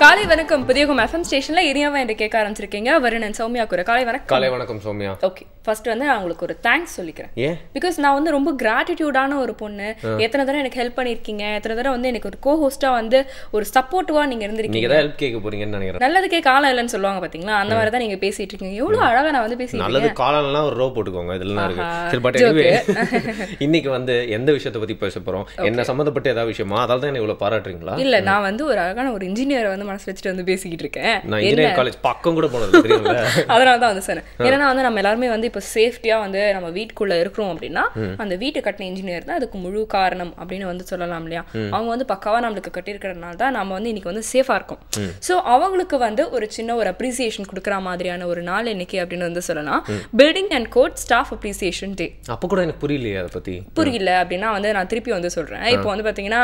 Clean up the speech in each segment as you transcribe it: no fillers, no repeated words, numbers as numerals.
காலை வணக்கம் புதியகம் எஃப்எம் ஸ்டேஷன்ல இனியாவா என்று கேட்க ஆரம்பிச்சிருக்கீங்க வருணன் சௌமியா கூட காலை வணக்கம். காலை வணக்கம் சௌமியா. ஓகே, ஃபர்ஸ்ட் வந்து நான் உங்களுக்கு ஒரு தேங்க்ஸ் சொல்லிக்கிறேன். ஏன்? பிகாஸ் நான் வந்து ரொம்ப கிராட்டிடியூடான ஒரு பொண்ணு. எத்தனை தடவை எனக்கு ஹெல்ப் பண்ணிருக்கீங்க, எத்தனை தடவை வந்து எனக்கு ஒரு கோ ஹோஸ்டா வந்து ஒரு சப்போர்ட்டிவா நீங்க இருந்திருக்கீங்க. நீங்க தான் ஹெல்ப் கேட்க போறீங்கன்னு நினைக்கிறேன். நல்லதுக்கே காலம் இல்லைன்னு சொல்லுவாங்க பாத்தீங்களா, அந்த மாதிரி தான் நீங்க பேசிட்டு இருக்கீங்க. எவ்வளவு அழகா நான் வந்து பேசிட்டு நல்லது காலம்லாம் ஒரு ரோ போட்டுக்கோங்க, இதெல்லாம் இருக்கு. சரி, பட் எனிவே இன்னைக்கு வந்து எந்த விஷயத்தை பத்தி பேச போறோம், என்ன சம்பந்தப்பட்ட ஏதாவது விஷயமா, அதால தான் என்ன இவ்வளவு பாராட்டுறீங்களா? இல்ல, நான் வந்து ஒரு அழகான ஒரு இன்ஜினியரை வந்து மனசு வச்சுட்டு வந்து பேசிக்கிட்டு இருக்கேன். நான் இன்ஜினியரிங் காலேஜ் பக்கம் கூட போனது தெரியல. அதனால தான் வந்து சொன்னேன். ஏன்னா வந்து நம்ம எல்லாருமே வந்து இப்போ சேஃப்டியா வந்து நம்ம வீட்டுக்குள்ள இருக்கிறோம் அப்படின்னா அந்த வீட்டு கட்டின இன்ஜினியர் தான் அதுக்கு முழு காரணம் அப்படின்னு வந்து சொல்லலாம் இல்லையா. அவங்க வந்து பக்காவா நம்மளுக்கு கட்டியிருக்கிறதுனால தான் நம்ம வந்து இன்னைக்கு வந்து சேஃபா இருக்கும். ஸோ அவங்களுக்கு வந்து ஒரு சின்ன ஒரு அப்ரிசியேஷன் கொடுக்குற மாதிரியான ஒரு நாள் இன்னைக்கு அப்படின்னு வந்து சொல்லலாம். Building and code staff appreciation day. அப்போ கூட எனக்கு புரியலையே, அதை பத்தி புரியல அப்படின்னா வந்து நான் திருப்பி வந்து சொல்றேன். இப்போ வந்து பாத்தீங்கன்னா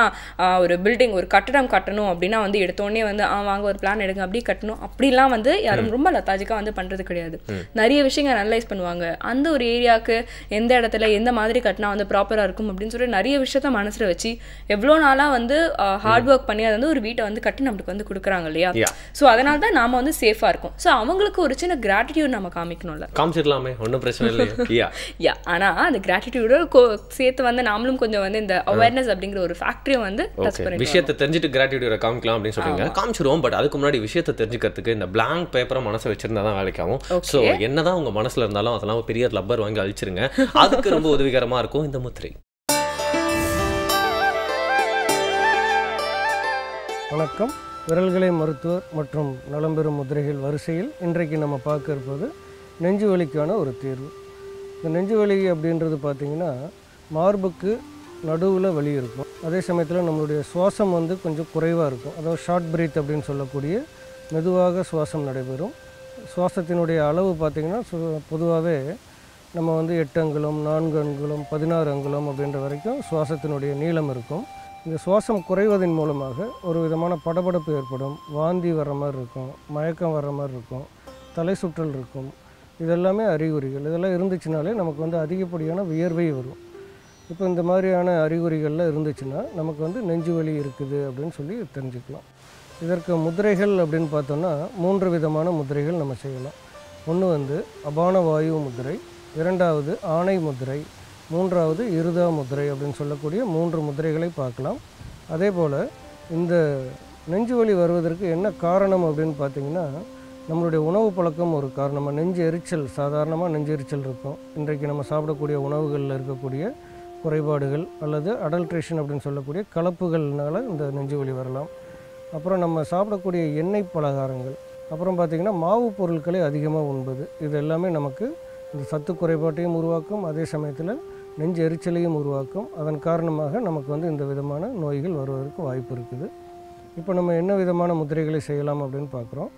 ஒரு பில்டிங் ஒரு கட்டடம் கட்டணும் அப்படின்னா வந்து எடுத்தோடனே வந்து வாங்க ஒரு பிளான் எடுங்க அப்படி கட்டணும் அப்படிலாம் வந்து யாரும் ரொம்ப லத்தாஜிக்கா வந்து பண்றது கிடையாது. நிறைய விஷயங்கள் அனலைஸ் பண்ணுவாங்க. அந்த ஒரு ஏரியாவுக்கு எந்த இடத்துல எந்த மாதிரி கட்டினா வந்து ப்ராப்பரா இருக்கும் அப்படின்னு சொல்லி நிறைய விஷயத்த மனசுல வச்சு எவ்வளோ நாளா வந்து ஹார்ட் ஒர்க் பண்ணி அதை வந்து ஒரு வீட்டை வந்து கட்டி நம்மளுக்கு வந்து கொடுக்குறாங்க இல்லையா. ஸோ அதனால தான் நாம வந்து சேஃபா இருக்கும். ஸோ அவங்களுக்கு ஒரு சின்ன கிராட்டிடியூட் நம்ம காமிக்கணும்ல. காமிச்சிடலாமே, ஒன்றும் பிரச்சனை இல்லை. ஆனா அந்த கிராட்டிடியூட சேர்த்து வந்து நாமளும் கொஞ்சம் வந்து இந்த அவேர்னஸ் அப்படிங்கிற ஒரு ஃபேக்டரியை வந்து டச் பண்ணி விஷயத்தை தெரிஞ்சுட்டு கிராட்டிடியூட காமிக்கலாம் அப்படின்னு சொல்றீங்க. காமிச்சிருவோம். பட் அதுக்கு முன்னாடி விஷயத்தை தெரிஞ்சுக்கிறதுக்கு இந்த பிளாங்க் பேப்பரை மனசை வச்சிருந்தா தான் வேலைக்காகும். ஸோ என்னதான் உங்க மனசுல இருந்தாலும் அதெல்லாம் பெரிய ரப்பர் வாங்கி அழிச்சிருங்க. அதுக்கு ரொம்ப உதவிகரமா இருக்கும் இந்த முத்திரை. வணக்கம். விரல்களை மருத்துவர் மற்றும் நலம்பெறும் முதிரைகள் வரிசையில் இன்றைக்கு நம்ம பார்க்க இருப்பது நெஞ்சு வலிக்கான ஒரு தீர்வு. இந்த நெஞ்சு வலி அப்படின்றது பார்த்திங்கன்னா மார்புக்கு நடுவில் வலி இருக்கும். அதே சமயத்தில் நம்மளுடைய சுவாசம் வந்து கொஞ்சம் குறைவாக இருக்கும். அதாவது ஷார்ட் பிரீத் அப்படின்னு சொல்லக்கூடிய மெதுவாக சுவாசம் நடைபெறும். சுவாசத்தினுடைய அளவு பார்த்திங்கன்னா பொதுவாகவே நம்ம வந்து 8 அங்குலம் 4 அங்குலம் 16 அங்குலம் அப்படின்ற வரைக்கும் சுவாசத்தினுடைய நீளம் இருக்கும். இந்த சுவாசம் குறைவதன் மூலமாக ஒரு விதமான படபடப்பு ஏற்படும், வாந்தி வர்ற மாதிரி இருக்கும், மயக்கம் வர்ற மாதிரி இருக்கும், தலை சுற்றல் இருக்கும். இதெல்லாமே அறிகுறிகள். இதெல்லாம் இருந்துச்சுனாலே நமக்கு வந்து அதிகப்படியான வியர்வை வரும். இப்போ இந்த மாதிரியான அறிகுறிகள்லாம் இருந்துச்சுன்னா நமக்கு வந்து நெஞ்சு வலி இருக்குது அப்படின்னு சொல்லி தெரிஞ்சுக்கலாம். இதற்கு முதிரைகள் அப்படின்னு பார்த்தோன்னா 3 விதமான முதிரைகள் நம்ம செய்யலாம். ஒன்று வந்து அபான வாயு முதிரை, இரண்டாவது ஆணை முதிரை, மூன்றாவது இருதா முதிரை அப்படின்னு சொல்லக்கூடிய 3 முதிரைகளை பார்க்கலாம். அதே போல் இந்த நெஞ்சு வலி வருவதற்கு என்ன காரணம் அப்படின்னு பார்த்திங்கன்னா நம்மளுடைய உணவு பழக்கம் ஒரு காரணமாக. நெஞ்சு எரிச்சல், சாதாரணமாக நெஞ்சு எரிச்சல் இருக்கும். இன்றைக்கு நம்ம சாப்பிடக்கூடிய உணவுகளில் இருக்கக்கூடிய குறைபாடுகள் அல்லது அடல்ட்ரேஷன் அப்படின்னு சொல்லக்கூடிய கலப்புகள்னால இந்த நெஞ்சு வலி வரலாம். அப்புறம் நம்ம சாப்பிடக்கூடிய எண்ணெய் பலகாரங்கள், அப்புறம் பார்த்திங்கன்னா மாவு பொருட்களை அதிகமாக உண்பது, இது எல்லாமே நமக்கு இந்த சத்து குறைபாட்டையும் உருவாக்கும், அதே சமயத்தில் நெஞ்சு எரிச்சலையும் உருவாக்கும். அதன் காரணமாக நமக்கு வந்து இந்த விதமான நோய்கள் வருவதற்கு வாய்ப்பு இருக்குது. இப்போ நம்ம என்ன விதமான முதிரைகளை செய்யலாம் அப்படின்னு பார்க்குறோம்.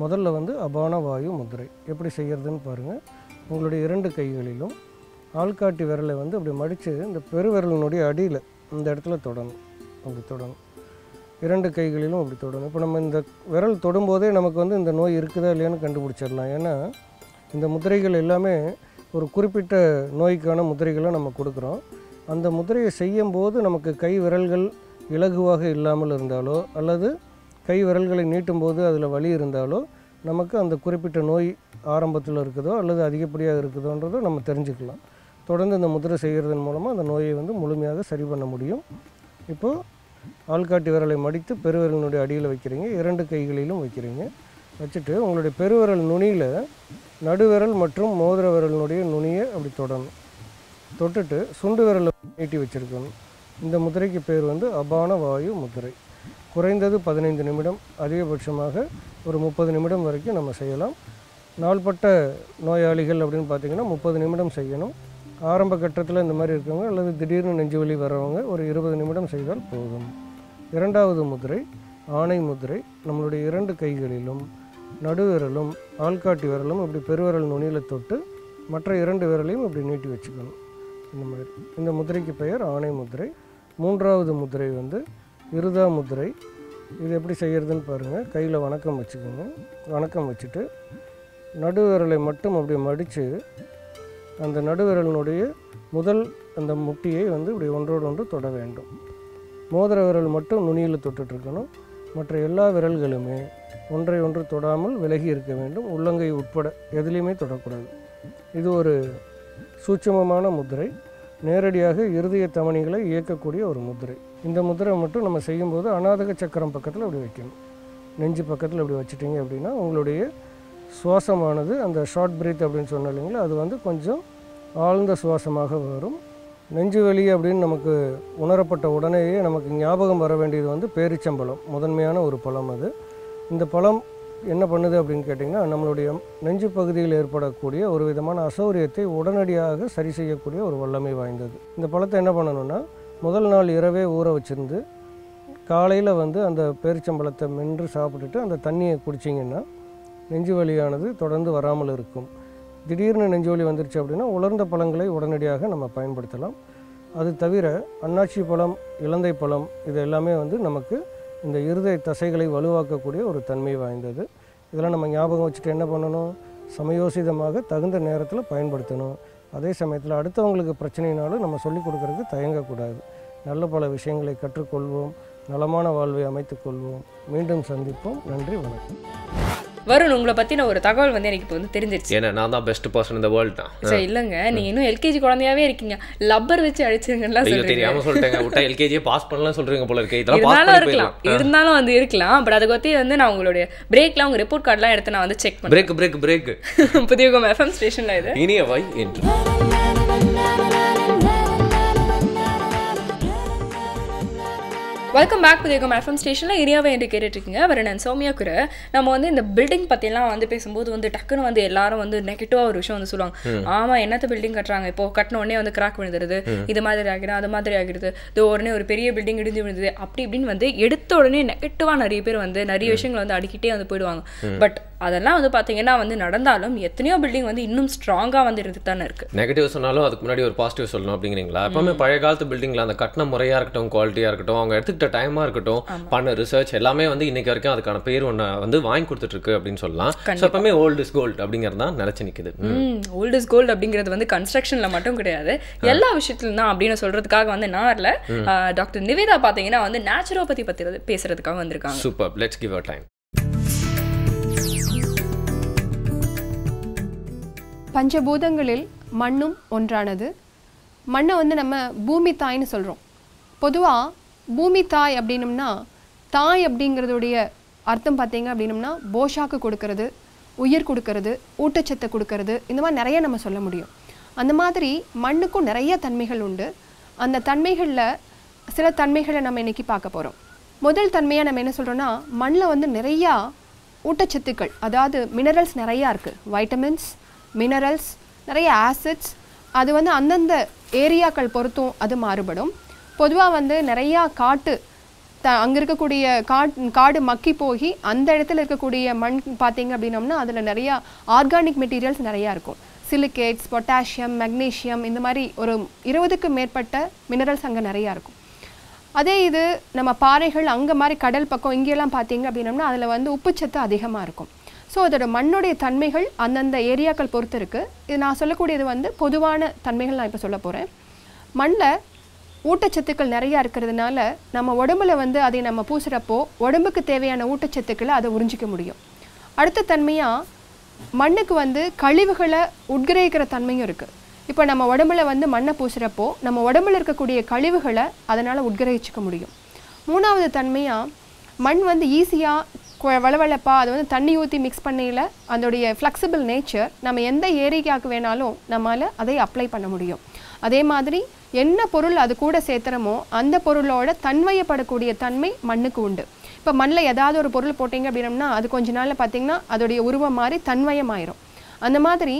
முதல்ல வந்து அபான வாயு முதிரை எப்படி செய்கிறதுன்னு பாருங்கள். உங்களுடைய 2 கைகளிலும் ஆள்காட்டி விரலை வந்து அப்படி மடித்து இந்த பெருவிரலினுடைய அடியில் இந்த இடத்துல தொடணும். அப்படி தொடணும். 2 கைகளிலும் அப்படி தொடணும். இப்போ நம்ம இந்த விரல் தொடும்போதே நமக்கு வந்து இந்த நோய் இருக்குதா இல்லையான்னு கண்டுபிடிச்சிடலாம். ஏன்னா இந்த முதிரைகள் எல்லாமே ஒரு குறிப்பிட்ட நோய்க்கான முதிரைகளை நம்ம கொடுக்குறோம். அந்த முதிரையை செய்யும்போது நமக்கு கை விரல்கள் இலகுவாக இல்லாமல் இருந்தாலோ அல்லது கை விரல்களை நீட்டும்போது அதில் வலி இருந்தாலோ நமக்கு அந்த குறிப்பிட்ட நோய் ஆரம்பத்தில் இருக்குதோ அல்லது அதிகப்படியாக இருக்குதோன்றதோ நம்ம தெரிஞ்சுக்கலாம். தொடர்ந்து இந்த முதிரை செய்கிறதன் மூலமாக அந்த நோயை வந்து முழுமையாக சரி பண்ண முடியும். இப்போது ஆள்காட்டி விரலை மடித்து பெருவிரலினுடைய அடியில் வைக்கிறீங்க, 2 கைகளிலும் வைக்கிறீங்க. வச்சுட்டு உங்களுடைய பெருவிரல் நுனியில் நடுவிரல் மற்றும் மோதிர விரலினுடைய நுனியை அப்படி தொடணும். தொட்டுட்டு சுண்டு விரலை நீட்டி வச்சுருக்கணும். இந்த முதிரைக்கு பேர் வந்து அபான வாயு முதிரை. குறைந்தது 15 நிமிடம், அதிகபட்சமாக ஒரு 30 நிமிடம் வரைக்கும் நம்ம செய்யலாம். நாள்பட்ட நோயாளிகள் அப்படின்னு பார்த்திங்கன்னா 30 நிமிடம் செய்யணும். ஆரம்ப கட்டத்தில் இந்த மாதிரி இருக்கவங்க அல்லது திடீர்னு நெஞ்சு வலி வர்றவங்க ஒரு 20 நிமிடம் செய்தால் போதும். இரண்டாவது முதிரை ஆணை முதிரை. நம்மளுடைய 2 கைகளிலும் நடுவிரலும் ஆள்காட்டி விரலும் அப்படி பெருவிரல் நுனியில் தொட்டு மற்ற 2 விரலையும் அப்படி நீட்டி வச்சுக்கணும். இந்த மாதிரி இந்த முதிரைக்கு பெயர் ஆணை முதிரை. மூன்றாவது முதிரை வந்து இருதா முதிரை. இது எப்படி செய்கிறதுன்னு பாருங்கள். கையில் வணக்கம் வச்சுக்கோங்க. வணக்கம் வச்சுட்டு நடுவிரலை மட்டும் அப்படி மடித்து அந்த நடுவிரலினுடைய முதல் அந்த முட்டியை வந்து இப்படி ஒன்றோடு ஒன்று தொட வேண்டும். மோதிர விரல் மட்டும் நுனியில் தொட்டுட்ருக்கணும். மற்ற எல்லா விரல்களுமே ஒன்றை ஒன்று தொடாமல் விலகி இருக்க வேண்டும். உள்ளங்கை உட்பட எதுலேயுமே தொடக்கூடாது. இது ஒரு சூட்சமமான முத்திரை. நேரடியாக இருதய தமனிகளை இயக்கக்கூடிய ஒரு முத்திரை. இந்த முத்திரை மட்டும் நம்ம செய்யும்போது அநாதக சக்கரம் பக்கத்தில் அப்படி வைக்கணும். நெஞ்சு பக்கத்தில் இப்படி வச்சுட்டிங்க அப்படின்னா உங்களுடைய சுவாசமானது அந்த ஷார்ட் பிரீத் அப்படின்னு சொன்ன இல்லைங்களா, அது வந்து கொஞ்சம் ஆழ்ந்த சுவாசமாக வரும். நெஞ்சு வலி அப்படின்னு நமக்கு உணரப்பட்ட உடனேயே நமக்கு ஞாபகம் வர வேண்டியது வந்து பேரிச்சம்பழம், முதன்மையான ஒரு பழம். அது இந்த பழம் என்ன பண்ணுது அப்படின்னு கேட்டிங்கன்னா, நம்மளுடைய நெஞ்சு பகுதியில் ஏற்படக்கூடிய ஒரு விதமான அசௌரியத்தை உடனடியாக சரி செய்யக்கூடிய ஒரு வல்லமை வாய்ந்தது. இந்த பழத்தை என்ன பண்ணணும்னா, முதல் நாள் இரவே ஊற வச்சுருந்து காலையில் வந்து அந்த பேரிச்சம்பழத்தை மென்று சாப்பிட்டுட்டு அந்த தண்ணியை குடிச்சிங்கன்னா நெஞ்சு வலியானது தொடர்ந்து வராமல் இருக்கும். திடீர்னு நெஞ்சு வலி வந்துருச்சு அப்படின்னா உலர்ந்த பழங்களை உடனடியாக நம்ம பயன்படுத்தலாம். அது தவிர அன்னாச்சி பழம், இலந்தை பழம் இது எல்லாமே வந்து நமக்கு இந்த இருதய தசைகளை வலுவாக்கக்கூடிய ஒரு தன்மை வாய்ந்தது. இதெல்லாம் நம்ம ஞாபகம் வச்சுட்டு என்ன பண்ணணும், சமயோசிதமாக தகுந்த நேரத்தில் பயன்படுத்தணும். அதே சமயத்தில் அடுத்தவங்களுக்கு பிரச்சனைனாலும் நம்ம சொல்லிக் கொடுக்கறதுக்கு தயங்கக்கூடாது. நல்ல பல விஷயங்களை கற்றுக்கொள்வோம், நலமான வாழ்வை அமைத்துக்கொள்வோம். மீண்டும் சந்திப்போம். நன்றி, வணக்கம். வருண், உங்களை பற்றின ஒரு தகவல் வந்து எனக்கு இப்போ வந்து தெரிஞ்சிருச்சு. ஏன்னா நான் தான் பெஸ்ட் பர்சன் இந்த வேர்ல்ட் தான். சரி, இல்லைங்க, நீங்கள் இன்னும் எல்கேஜி குழந்தையாவே இருக்கீங்க. லப்பர் வச்சு அழிச்சிருங்கலாம் சொல்றீங்க. தெரியாம சொல்லிட்டேங்க, விட்டா எல்கேஜியை பாஸ் பண்ணலாம் சொல்றீங்க போல இருக்கு. இருந்தாலும் வந்து இருக்கலாம். பட் அதை பற்றி வந்து நான் உங்களுடைய பிரேக்லாம் உங்கள் ரிப்போர்ட் கார்டெலாம் எடுத்து நான் வந்து செக் பண்ணேன். பிரேக் புதிய எஃப்எம் ஸ்டேஷனில் இது இனிய வை என்று வெல்கம் பேக் புதிய எஃப்எம் ஸ்டேஷனில் ஏரியாவை என்று கேட்டுட்ருக்கீங்க. அவர் நான் சௌமியா குர. நம்ம வந்து இந்த பில்டிங் பற்றிலாம் வந்து பேசும்போது வந்து டக்குன்னு வந்து எல்லாரும் வந்து நெகட்டிவாக ஒரு விஷயம் வந்து சொல்லுவாங்க. ஆமாம், என்னத்த பில்டிங் கட்டுறாங்க, இப்போ கட்டின உடனே வந்து கிராக் விழுந்துருது, இது மாதிரி ஆகிடும், அது மாதிரி ஆகிடுது, இது உடனே ஒரு பெரிய பில்டிங் இடிஞ்சு விழுந்தது, அப்படி இப்படின்னு வந்து எடுத்த உடனே நெகட்டிவாக நிறைய பேர் வந்து நிறைய விஷயங்கள் வந்து அடிக்கிட்டே வந்து போயிடுவாங்க. பட் அதெல்லாம் வந்து பார்த்தீங்கன்னா வந்து நடந்தாலும் எத்தனையோ பில்டிங் வந்து இன்னும் ஸ்ட்ராங்காக வந்து இருந்து தானே இருக்கு. நெகட்டிவ் சொன்னாலும் அதுக்கு முன்னாடி ஒரு பாசிட்டிவ் சொல்லணும் அப்படிங்கிறீங்களா? எப்பவுமே பழைய காலத்து பில்டிங்ல அந்த கட்டின முறையாக இருக்கட்டும், குவாலிட்டியாக இருக்கட்டும், அவங்க எடுத்துக்கிட்ட டைமாக இருக்கட்டும், பண்ண ரிசர்ச் எல்லாமே வந்து இன்னைக்கு வரைக்கும் அதுக்கான பேர் ஒன்று வந்து வாங்கி கொடுத்துட்டு இருக்கு அப்படின்னு சொல்லலாம். ஸோ எப்பவுமே ஓல்ட் இஸ் கோல்டு அப்படிங்கிறது தான் நிலைச்சு நிற்குது. ஓல்ட் இஸ் கோல்டு அப்படிங்கிறது வந்து கன்ஸ்ட்ரக்ஷன்ல மட்டும் கிடையாது, எல்லா விஷயத்துலையும் தான் அப்படின்னு சொல்றதுக்காக வந்து நார்ல டாக்டர் நிவேதா பார்த்தீங்கன்னா வந்து நேச்சுரோபதி பற்றி பேசுறதுக்காக வந்திருக்காங்க. Super, let's give a time. பஞ்சபூதங்களில் மண்ணும் ஒன்றானது. மண்ணை வந்து நம்ம பூமி தாய்னு சொல்கிறோம். பொதுவாக பூமி தாய் அப்படின்னம்னா, தாய் அப்படிங்கிறதுடைய அர்த்தம் பார்த்தீங்க அப்படின்னம்னா போஷாக்கு கொடுக்கறது, உயிர் கொடுக்கறது, ஊட்டச்சத்தை கொடுக்கறது, இந்த மாதிரி நிறைய நம்ம சொல்ல முடியும். அந்த மாதிரி மண்ணுக்கும் நிறைய தன்மைகள் உண்டு. அந்த தன்மைகளில் சில தன்மைகளை நம்ம இன்றைக்கி பார்க்க போகிறோம். முதல் தன்மையாக நம்ம என்ன சொல்கிறோன்னா, மண்ணில் வந்து நிறையா ஊட்டச்சத்துக்கள், அதாவது மினரல்ஸ் நிறையா இருக்குது. வைட்டமின்ஸ், மினரல்ஸ், நிறைய ஆசிட்ஸ், அது வந்து அந்தந்த ஏரியாக்கள் பொறுத்தும் அது மாறுபடும். பொதுவாக வந்து நிறையா அங்கே இருக்கக்கூடிய காடு மக்கி போய் அந்த இடத்துல இருக்கக்கூடிய மண் பார்த்தீங்க அப்படின்னோம்னா அதில் நிறையா ஆர்கானிக் மெட்டீரியல்ஸ் நிறையா இருக்கும். சிலிகேட்ஸ், பொட்டாசியம், மெக்னீஷியம், இந்த மாதிரி ஒரு 20க்கும் மேற்பட்ட மினரல்ஸ் அங்கே நிறையா இருக்கும். அதே இது நம்ம பாறைகள் அங்கே மாதிரி கடல் பக்கம் இங்கெல்லாம் பார்த்தீங்க அப்படின்னோம்னா அதில் வந்து உப்புச்சத்து அதிகமாக இருக்கும். ஸோ அதோட மண்ணுடைய தன்மைகள் அந்தந்த ஏரியாக்கள் பொறுத்து இருக்குது. இது நான் சொல்லக்கூடியது வந்து பொதுவான தன்மைகள் நான் இப்போ சொல்ல போகிறேன். மண்ணில் ஊட்டச்சத்துக்கள் நிறையா இருக்கிறதுனால நம்ம உடம்புல வந்து அதை நம்ம பூசுகிறப்போ உடம்புக்கு தேவையான ஊட்டச்சத்துக்களை அதை உறிஞ்சிக்க முடியும். அடுத்த தன்மையாக மண்ணுக்கு வந்து கழிவுகளை உட்கிரகிக்கிற தன்மையும் இருக்குது. இப்போ நம்ம உடம்புல வந்து மண்ணை பூசுகிறப்போ நம்ம உடம்புல இருக்கக்கூடிய கழிவுகளை அதனால் உட்கிரகிச்சிக்க முடியும். மூணாவது தன்மையாக மண் வந்து ஈஸியாக வளவளப்பா அது வந்து தண்ணி ஊற்றி மிக்ஸ் பண்ணையில் அதோடைய ஃப்ளெக்சிபிள் நேச்சர் நம்ம எந்த ஏரியாவுக்கு வேணாலும் நம்மளால் அதை அப்ளை பண்ண முடியும். அதே மாதிரி என்ன பொருள் அது கூட சேர்த்துறமோ அந்த பொருளோட தன்மையப்படக்கூடிய தன்மை மண்ணுக்கு உண்டு. இப்போ மண்ணில் ஏதாவது ஒரு பொருள் போட்டிங்க அப்படின்னம்னா அது கொஞ்ச நாளில் பார்த்திங்கன்னா அதோடைய உருவம் மாதிரி தன்மயமாயிரும். அந்த மாதிரி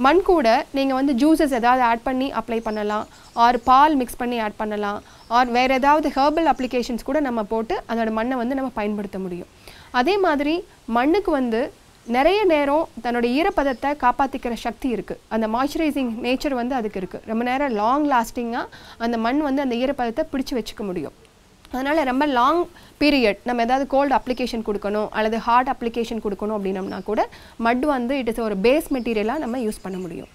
மண் கூட நீங்கள் வந்து ஜூஸஸ் ஏதாவது ஆட் பண்ணி அப்ளை பண்ணலாம், ஆர் பால் மிக்ஸ் பண்ணி ஆட் பண்ணலாம், ஆர் வேறு ஏதாவது ஹெர்பல் அப்ளிகேஷன்ஸ் கூட நம்ம போட்டு அதோட மண்ணை வந்து நம்ம பயன்படுத்த முடியும். அதே மாதிரி மண்ணுக்கு வந்து நிறைய நேரம் தன்னோட ஈரப்பதத்தை காப்பாற்றிக்கிற சக்தி இருக்குது. அந்த மாய்ஸ்சரைசிங் நேச்சர் வந்து அதுக்கு இருக்குது. ரொம்ப நேரம் லாங் லாஸ்டிங்காக அந்த மண் வந்து அந்த ஈரப்பதத்தை பிடிச்சி வச்சுக்க முடியும். அதனால் ரொம்ப லாங் பீரியட் நம்ம ஏதாவது கோல்டு அப்ளிகேஷன் கொடுக்கணும் அல்லது ஹார்ட் அப்ளிகேஷன் கொடுக்கணும் அப்படின்னம்னா கூட மட் வந்து இட் இஸ் ஒரு பேஸ் மெட்டீரியலாக நம்ம யூஸ் பண்ண முடியும்.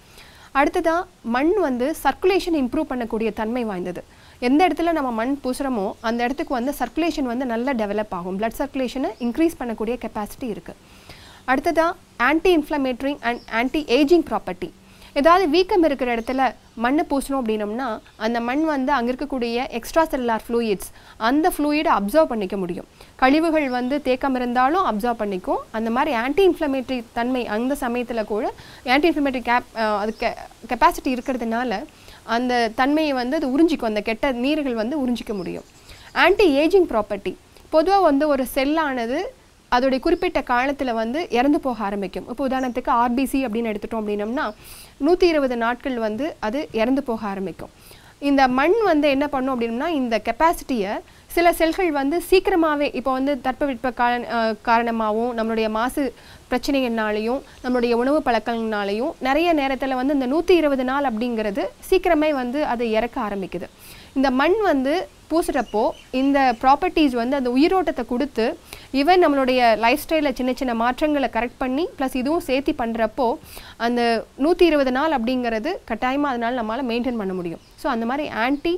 அடுத்ததாக மண் வந்து சர்க்குலேஷன் இம்ப்ரூவ் பண்ணக்கூடிய தன்மை வாய்ந்தது. எந்த இடத்துல நம்ம மண் பூசுகிறோமோ அந்த இடத்துக்கு வந்து சர்க்குலேஷன் வந்து நல்லா டெவலப் ஆகும். பிளட் சர்க்குலேஷனை இன்க்ரீஸ் பண்ணக்கூடிய கெப்பாசிட்டி இருக்குது. அடுத்ததாக anti inflammatory and anti ageing property. ஏதாவது வீக்கம் இருக்கிற இடத்துல மண்ணை பூசணும் அப்படின்னம்னா அந்த மண் வந்து அங்கே இருக்கக்கூடிய எக்ஸ்ட்ரா செல்லுலார் ஃப்ளூயிட்ஸ் அந்த ஃப்ளூயிடை அப்சர்வ் பண்ணிக்க முடியும். கழிவுகள் வந்து தேக்கம் இருந்தாலும் அப்சர்வ் பண்ணிக்கும். அந்த மாதிரி ஆன்டி இன்ஃப்ளமேட்டரி தன்மை அந்த சமயத்தில் கூட ஆன்டி இன்ஃப்ளமேட்டரி அது கெப்பாசிட்டி இருக்கிறதுனால அந்த தன்மையை வந்து அது உறிஞ்சிக்கும், அந்த கெட்ட நீர்கள் வந்து உறிஞ்சிக்க முடியும். Anti ageing property. பொதுவாக வந்து ஒரு செல்லானது அதோடைய குறிப்பிட்ட காலத்தில் வந்து இறந்து போக ஆரம்பிக்கும். இப்போ உதாரணத்துக்கு ஆர்பிசி அப்படின்னு எடுத்துட்டோம் அப்படின்னம்னா 120 நாட்கள் வந்து அது இறந்து போக ஆரம்பிக்கும். இந்த மண் வந்து என்ன பண்ணும் அப்படின்னா இந்த கெப்பாசிட்டியை சில செல்கள் வந்து சீக்கிரமாகவே இப்போ வந்து தட்பவெட்ப காரணமாகவும் நம்மளுடைய மாசு பிரச்சனைகள்னாலையும் நம்மளுடைய உணவு பழக்கங்கள்னாலையும் நிறைய நேரத்தில் வந்து இந்த 120 நாள் அப்படிங்கிறது சீக்கிரமே வந்து அது இறக்க ஆரம்பிக்குது. இந்த மண் வந்து பூசுகிறப்போ இந்த ப்ராப்பர்ட்டிஸ் வந்து அந்த உயிரோட்டத்தை கொடுத்து ஈவன் நம்மளுடைய லைஃப் ஸ்டைலில் சின்ன சின்ன மாற்றங்களை கரெக்ட் பண்ணி ப்ளஸ் இதுவும் சேர்த்து பண்ணுறப்போ அந்த 120 நாள் அப்படிங்கிறது கட்டாயமாக அதனால் நம்மளால் மெயின்டைன் பண்ண முடியும். ஸோ அந்த மாதிரி anti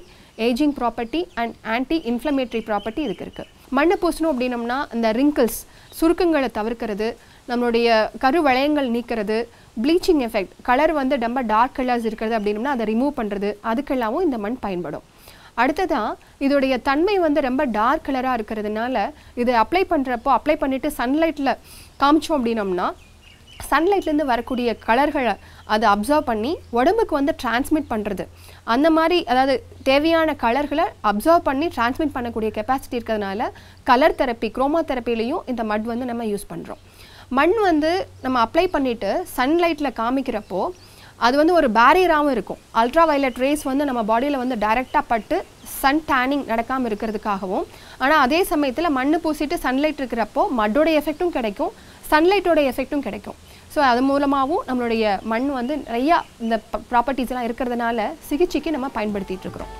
ageing property and anti inflammatory property இதுக்கு இருக்குது. மண்ணை பூசணும் அப்படின்னம்னா இந்த ரிங்கிள்ஸ் சுருக்கங்களை தவிர்க்கிறது, நம்மளுடைய கருவளையங்கள் நீக்கிறது, ப்ளீச்சிங் எஃபெக்ட் கலர் வந்து ரொம்ப டார்க் கலர்ஸ் இருக்கிறது அப்படின்னம்னா அதை ரிமூவ் பண்ணுறது, அதுக்கெல்லாமும் இந்த மண் பயன்படும். அடுத்ததாக இதோடைய தன்மை வந்து ரொம்ப டார்க் கலராக இருக்கிறதுனால இதை அப்ளை பண்ணிவிட்டு சன்லைட்டில் காமிச்சோம் அப்படின்னம்னா சன்லைட்லேருந்து வரக்கூடிய கலர்களை அதை அப்சர்வ் பண்ணி உடம்புக்கு வந்து டிரான்ஸ்மிட் பண்ணுறது. அந்த மாதிரி அதாவது தேவையான கலர்களை அப்சர்வ் பண்ணி டிரான்ஸ்மிட் பண்ணக்கூடிய கெப்பாசிட்டி இருக்கிறதுனால கலர் தெரப்பி குரோமா தெரப்பிலையும் இந்த மட் வந்து நம்ம யூஸ் பண்ணுறோம். மண் வந்து நம்ம அப்ளை பண்ணிவிட்டு சன்லைட்டில் காமிக்கிறப்போ அது வந்து ஒரு பேரியராகவும் இருக்கும். அல்ட்ரா வயலட் ரேஸ் வந்து நம்ம பாடியில் வந்து டைரெக்டாக பட்டு சன் டேனிங் நடக்காமல் இருக்கிறதுக்காகவும், ஆனால் அதே சமயத்தில் மண் பூசிட்டு சன்லைட் இருக்கிறப்போ மட்டோட எஃபெக்ட்டும் கிடைக்கும், சன்லைட்டோட எஃபெக்ட்டும் கிடைக்கும். ஸோ அது மூலமாகவும் நம்மளுடைய மண் வந்து நிறையா இந்த ப்ராப்பர்ட்டிஸ்லாம் இருக்கிறதுனால சிகிச்சைக்கு நம்ம பயன்படுத்திகிட்டு இருக்கிறோம்.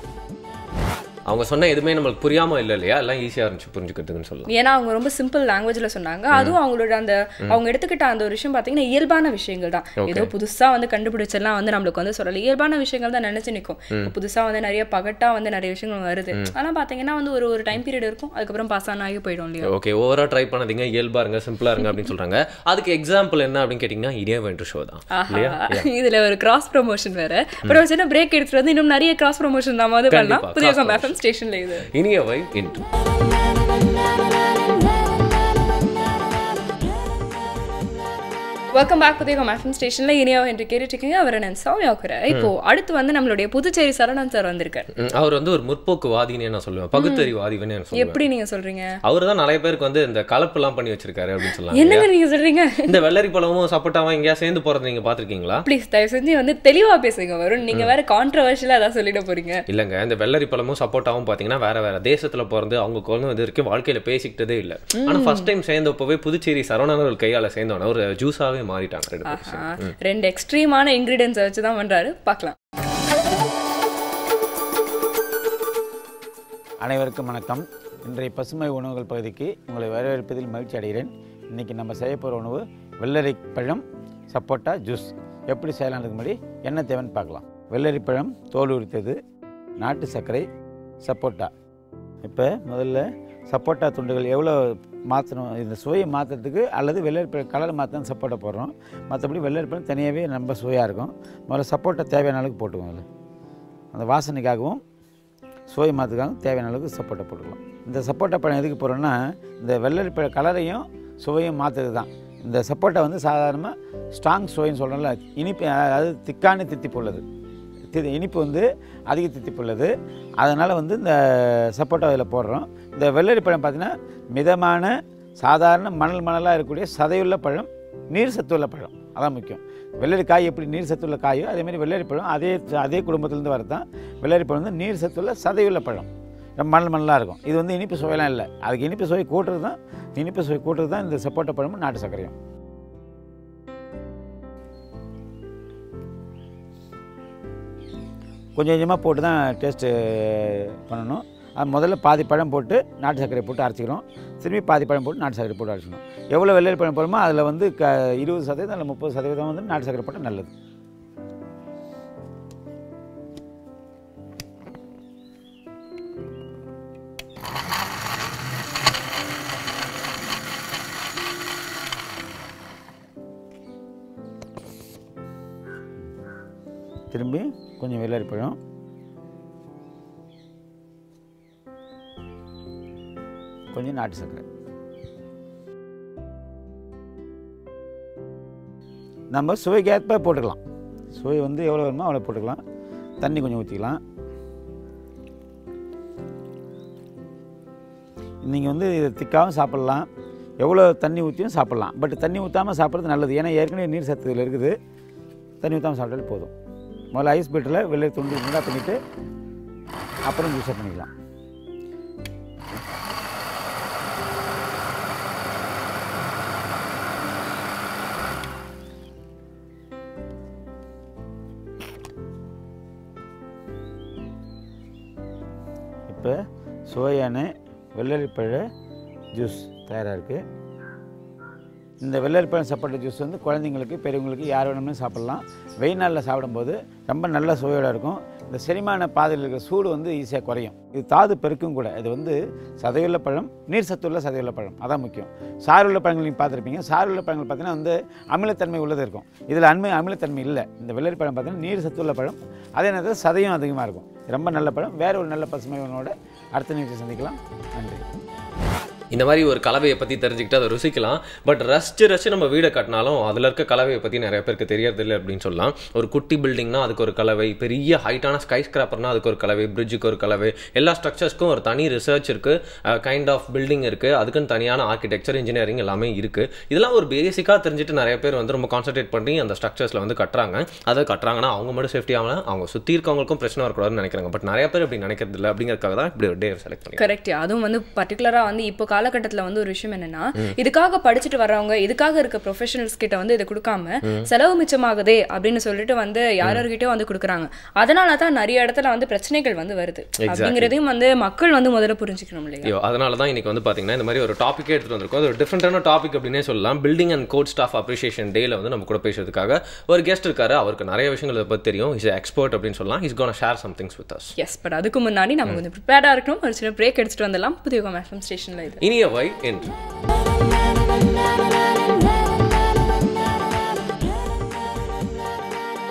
அவங்க சொன்ன எதுவுமே நம்மளுக்கு புரியாமல் இல்லை இல்லையா, எல்லாம் ஈஸியாக இருந்துச்சு புரிஞ்சுக்கிறதுக்குன்னு சொல்லலாம். ஏன்னா அவங்க ரொம்ப சிம்பிள் லாங்குவேஜில் சொன்னாங்க. அதுவும் அவங்களோட அந்த அவங்க எடுத்துக்கிட்ட அந்த ஒரு விஷயம் பார்த்தீங்கன்னா இயல்பான விஷயங்கள் தான். ஏதோ புதுசாக வந்து கண்டுபிடிச்செல்லாம் வந்து நம்மளுக்கு வந்து சொல்லலை, இயல்பான விஷயங்கள் தான் நினச்சி நிற்கும். புதுசாக வந்து நிறைய பகட்டாக வந்து நிறைய விஷயங்கள் வருது. ஆனால் பார்த்தீங்கன்னா வந்து ஒரு டைம் பீரியட் இருக்கும், அதுக்கப்புறம் பாஸ் ஆகி போயிடும் இல்லையா. ஓகே, ஓவராக ட்ரை பண்ணாதீங்க, இயல்பாக இருங்க, சிம்பிளாக இருங்க அப்படின்னு சொல்கிறாங்க. அதுக்கு எக்ஸாம்பிள் என்ன அப்படின்னு கேட்டிங்கன்னா இனியவ ஷோ தான். இதில் ஒரு கிராஸ் ப்ரொமோஷன் வேறு. அப்புறம் சின்ன பிரேக் எடுத்துகிட்டு வந்து இன்னும் நிறைய கிராஸ் ப்ரொமோஷன் நம்ம வந்து பண்ணலாம் புதிய ஸ்டேஷன்ல. இது இனியவை இன்று வெல்கம் பேக் புதிய எஃப்எம் ஸ்டேஷன்ல இனியாவை என்று கேட்டுருக்கீங்க. அவர் நான் சௌமியாக்குற. இப்போ அடுத்து வந்து நம்மளுடைய புதுச்சேரி சரவணன் சார் வந்திருக்காரு. அவர் வந்து ஒரு முற்போக்குவாதினே நான் சொல்லுவேன், பகுத்தறிவாதினே சொல்லுவேன். எப்படி நீங்க சொல்றீங்க? அவர் தான் நிறைய பேருக்கு வந்து இந்த கலப்பு எல்லாம் பண்ணி வச்சிருக்காரு அப்படின்னு சொல்லலாம். என்னங்க நீங்க சொல்றீங்க? இந்த வெள்ளரி பழமும் சப்போட்டாவும் எங்கேயா சேர்ந்து போறது நீங்க பாத்திருக்கீங்களா? ப்ளீஸ் தயவு செஞ்சு வந்து தெளிவா பேசுங்க வருண். நீங்க வேற கான்ட்ரோவர்ஷியலா அதான் சொல்லிட போறீங்க. இல்லங்க, இந்த வெள்ளரி பழமும் சப்போட்டாவும் பாத்தீங்கன்னா வேற வேற தேசத்துல பிறந்து அவங்க குழந்தை வந்து வரைக்கும் வாழ்க்கையில பேசிக்கிட்டதே இல்லை. ஆனா ஃபர்ஸ்ட் டைம் சேர்ந்தப்பவே புதுச்சேரி சரவணன் கையால சேர்ந்தோட ஒரு ஜூஸாவே மாறிட்டாங்க. ரெண்டு எக்ஸ்ட்ரீமான இன்கிரிடியன்ஸ் வச்சு தான் பண்றாரு. பார்க்கலாம். அனைவருக்கும் வணக்கம். இன்றைய பசுமை உணவுகள் பகுதிக்கு உங்களை வரவேற்பதில் மகிழ்ச்சி அடைகிறேன். இன்றைக்கி நம்ம செய்ய போகிற உணவு வெள்ளரி பழம் சப்போட்டா ஜூஸ். எப்படி செய்யலான்றதுக்கு முன்னாடி என்ன தேவைன்னு பார்க்கலாம். வெள்ளரி பழம் தோல் உரித்தது, நாட்டு சர்க்கரை, சப்போட்டா. இப்போ முதல்ல சப்போட்டா துண்டுகள் எவ்வளோ மாற்றணும், இந்த சுவையை மாற்றுறதுக்கு அல்லது வெள்ளரி பழம் கலர் மாற்றணும் சப்போட்டா போடுறோம். மற்றபடி வெள்ளரி பழம் தனியாகவே ரொம்ப சுவையாக இருக்கும். முதல்ல சப்போட்டா தேவையான அளவுக்கு போட்டுக்கோங்க. அந்த வாசனைக்காகவும் சுவை மாற்றுக்காகவும் தேவையான அளவுக்கு சப்போட்டா போட்டுக்கலாம். இந்த சப்போட்டா பழம் எதுக்கு போடுறோன்னா இந்த வெள்ளரி பழ கலரையும் சுவையும் மாற்றுறது தான். இந்த சப்போட்டா வந்து சாதாரணமாக ஸ்ட்ராங் சுவைன்னு சொல்கிறோம்ல, இனிப்பு அதாவது திக்கான தித்திப்பு உள்ளது. இனிப்பு வந்து அதிக தித்திப்பு உள்ளது. அதனால் வந்து இந்த சப்போட்டா இதில் போடுறோம். இந்த வெள்ளரி பழம் பார்த்திங்கன்னா மிதமான சாதாரண மணலாக இருக்கக்கூடிய சதையுள்ள பழம், நீர் சத்துள்ள பழம். அதான் முக்கியம். வெள்ளரி காய் எப்படி நீர் சத்துள்ள காயோ அதேமாதிரி வெள்ளரி பழம் அதே குடும்பத்திலேருந்து வரதான். வெள்ளரி பழம் வந்து நீர் சத்துள்ள சதையுள்ள பழம், ரொம்ப மணலாக இருக்கும். இது வந்து இனிப்பு சுவையெல்லாம் இல்லை. அதுக்கு இனிப்பு சுவை கூட்டுறது தான் இந்த சப்போட்டா பழமும் நாட்டு சர்க்கரையும். கொஞ்சம் கொஞ்சமாக போட்டு தான் டேஸ்ட்டு பண்ணணும். அது முதல்ல பாதி பழம் போட்டு நாட்டு சர்க்கரை போட்டு அரைச்சிக்கிறோம். திரும்பி பாதி பழம் போட்டு நாட்டு சர்க்கரை போட்டு அரைச்சிக்கணும். எவ்வளோ வெள்ளரி பழம் போடுமோ அதில் வந்து 20% இல்லை 30% வந்து நாட்டு சர்க்கரை போட்டால் நல்லது. திரும்பி கொஞ்சம் வெள்ளரி பழம், கொஞ்சம் நாட்டு சர்க்கரை. நம்ம சுவைக்கேற்ப போட்டுக்கலாம். சுவை வந்து எவ்வளோ வேணுமோ அவ்வளோ போட்டுக்கலாம். தண்ணி கொஞ்சம் ஊற்றிக்கலாம். நீங்கள் வந்து இதை திக்காகவும் சாப்பிட்லாம், எவ்வளோ தண்ணி ஊற்றியும் சாப்பிட்லாம். பட் தண்ணி ஊற்றாமல் சாப்பிட்றது நல்லது. ஏன்னா ஏற்கனவே நீர் சத்து இதில் இருக்குது. தண்ணி ஊற்றாமல் சாப்பிட்டாலே போதும். முதல்ல ஐஸ் பீட்டரில் வெள்ளை துண்டு இருந்தா பண்ணிவிட்டு அப்புறம் ஜூஸை பண்ணிக்கலாம். இப்போ சுவையான வெள்ளரிப்பழ ஜூஸ் தயாராக இருக்குது. இந்த வெள்ளரிப்பழம் சப்போட்டா ஜூஸ் வந்து குழந்தைங்களுக்கு, பெரியவங்களுக்கு யார் வேணும்னு சாப்பிட்லாம். வெயில் நாளில் சாப்பிடும்போது ரொம்ப நல்ல சுவையோடு இருக்கும். இந்த செரிமான பாதையில் இருக்கிற சூடு வந்து ஈஸியாக குறையும். இது தாது பெருக்கும் கூட. இது வந்து சதையுள்ள பழம், நீர் சத்துள்ள சதையுள்ள பழம், அதான் முக்கியம். சாறுள்ள பழங்கள் நீங்கள் பார்த்துருப்பீங்க. சாறுள்ள பழங்கள் பார்த்தீங்கன்னா வந்து அமிலத்தன்மை உள்ளது இருக்கும். இதில் அமிலத்தன்மை இல்லை. இந்த வெள்ளரிப்பழம் பார்த்தீங்கன்னா நீர் சத்துள்ள பழம், அதே நேரத்தில் சதையும் அதிகமாக இருக்கும். ரொம்ப நல்ல பழம். வேறு ஒரு நல்ல பசுமை உணவோட அடுத்த நிகழ்ச்சி சந்திக்கலாம். நன்றி. இந்த மாதிரி ஒரு கலவையை பற்றி தெரிஞ்சுக்கிட்டு அதை ருசிக்கலாம். பட் ரசித்து நம்ம வீடை கட்டினாலும் அதில் இருக்க கலவையை பற்றி நிறைய பேருக்கு தெரியறதில்லை அப்படின்னு சொல்லலாம். ஒரு குட்டி பில்டிங்னா அதுக்கு ஒரு கலவை, பெரிய ஹைட்டான ஸ்கை ஸ்கிராப்பர்னா அதுக்கு ஒரு கலவை, பிரிட்ஜுக்கு ஒரு கலவை, எல்லா ஸ்ட்ரக்சர்ஸ்க்கும் ஒரு தனி ரிசர்ச் இருக்குது, கைண்ட் ஆஃப் பில்டிங் இருக்குது, அதுக்குன்னு தனியான ஆர்கிடெக்சர், இன்ஜினியரிங் எல்லாமே இருக்குது. இதெல்லாம் ஒரு பேசிக்காக தெரிஞ்சுட்டு நிறைய பேர் வந்து ரொம்ப கான்சன்ட்ரேட் பண்ணி அந்த ஸ்ட்ரக்சர்ஸில் வந்து கட்டுறாங்க. அதை கட்டுறாங்கன்னா அவங்க மட்டும் சேஃப்டி ஆகலாம், அவங்க சுற்றி இருக்கவங்களுக்கும் பிரச்சனை வரக்கூடாதுன்னு நினைக்கிறாங்க. பட் நிறைய பேர் அப்படி நினைக்கிறது இல்லை. அப்படிங்கிறதுக்காக தான் இப்படி ஒரு டே செலக்ட் பண்ணி. கரெக்ட். அதுவும் வந்து பர்டிகுலராக வந்து இப்போ காலகட்டத்தில் வந்து ஒரு விஷயம் என்னன்னா, இதுக்காக படிச்சுட்டு வர்றவங்க, இதுக்காக இருக்க ப்ரொஃபஷனல்ஸ் கிட்ட வந்து இதை கொடுக்காம செலவு மிச்சமாகுதே அப்படின்னு சொல்லிட்டு வந்து யார்கிட்டயும் வந்து கொடுக்குறாங்க. அதனால தான் நிறைய இடத்துல வந்து பிரச்சனைகள் வந்து வருது. அப்படிங்கிறதையும் வந்து மக்கள் வந்து முதல்ல புரிஞ்சுக்கணும் இல்லையா? அதனால தான் இன்னைக்கு வந்து பாத்தீங்கன்னா இந்த மாதிரி ஒரு டாபிக் எடுத்துட்டு வந்திருக்கோம். அது ஒரு டிஃப்ரெண்டான டாபிக் அப்படின்னே சொல்லலாம். Building and code staff appreciation டேல வந்து நம்ம கூட பேசுறதுக்காக ஒரு கெஸ்ட் இருக்காரு. அவருக்கு நிறைய விஷயங்கள் இதை பத்தி தெரியும். இஸ் எக்ஸ்பர்ட் அப்படின்னு சொல்லலாம். Is gonna share some things with us. Yes, but அதுக்கு முன்னாடி நம்ம கொஞ்சம் ப்ரிப்பேர்டா இருக்கணும். ஒரு சின்ன பிரேக் எடுத்துட்டு வந்துடலாம். புதிய எஃப்எம் ஸ்டேஷன்ல இது இனிய வை என்று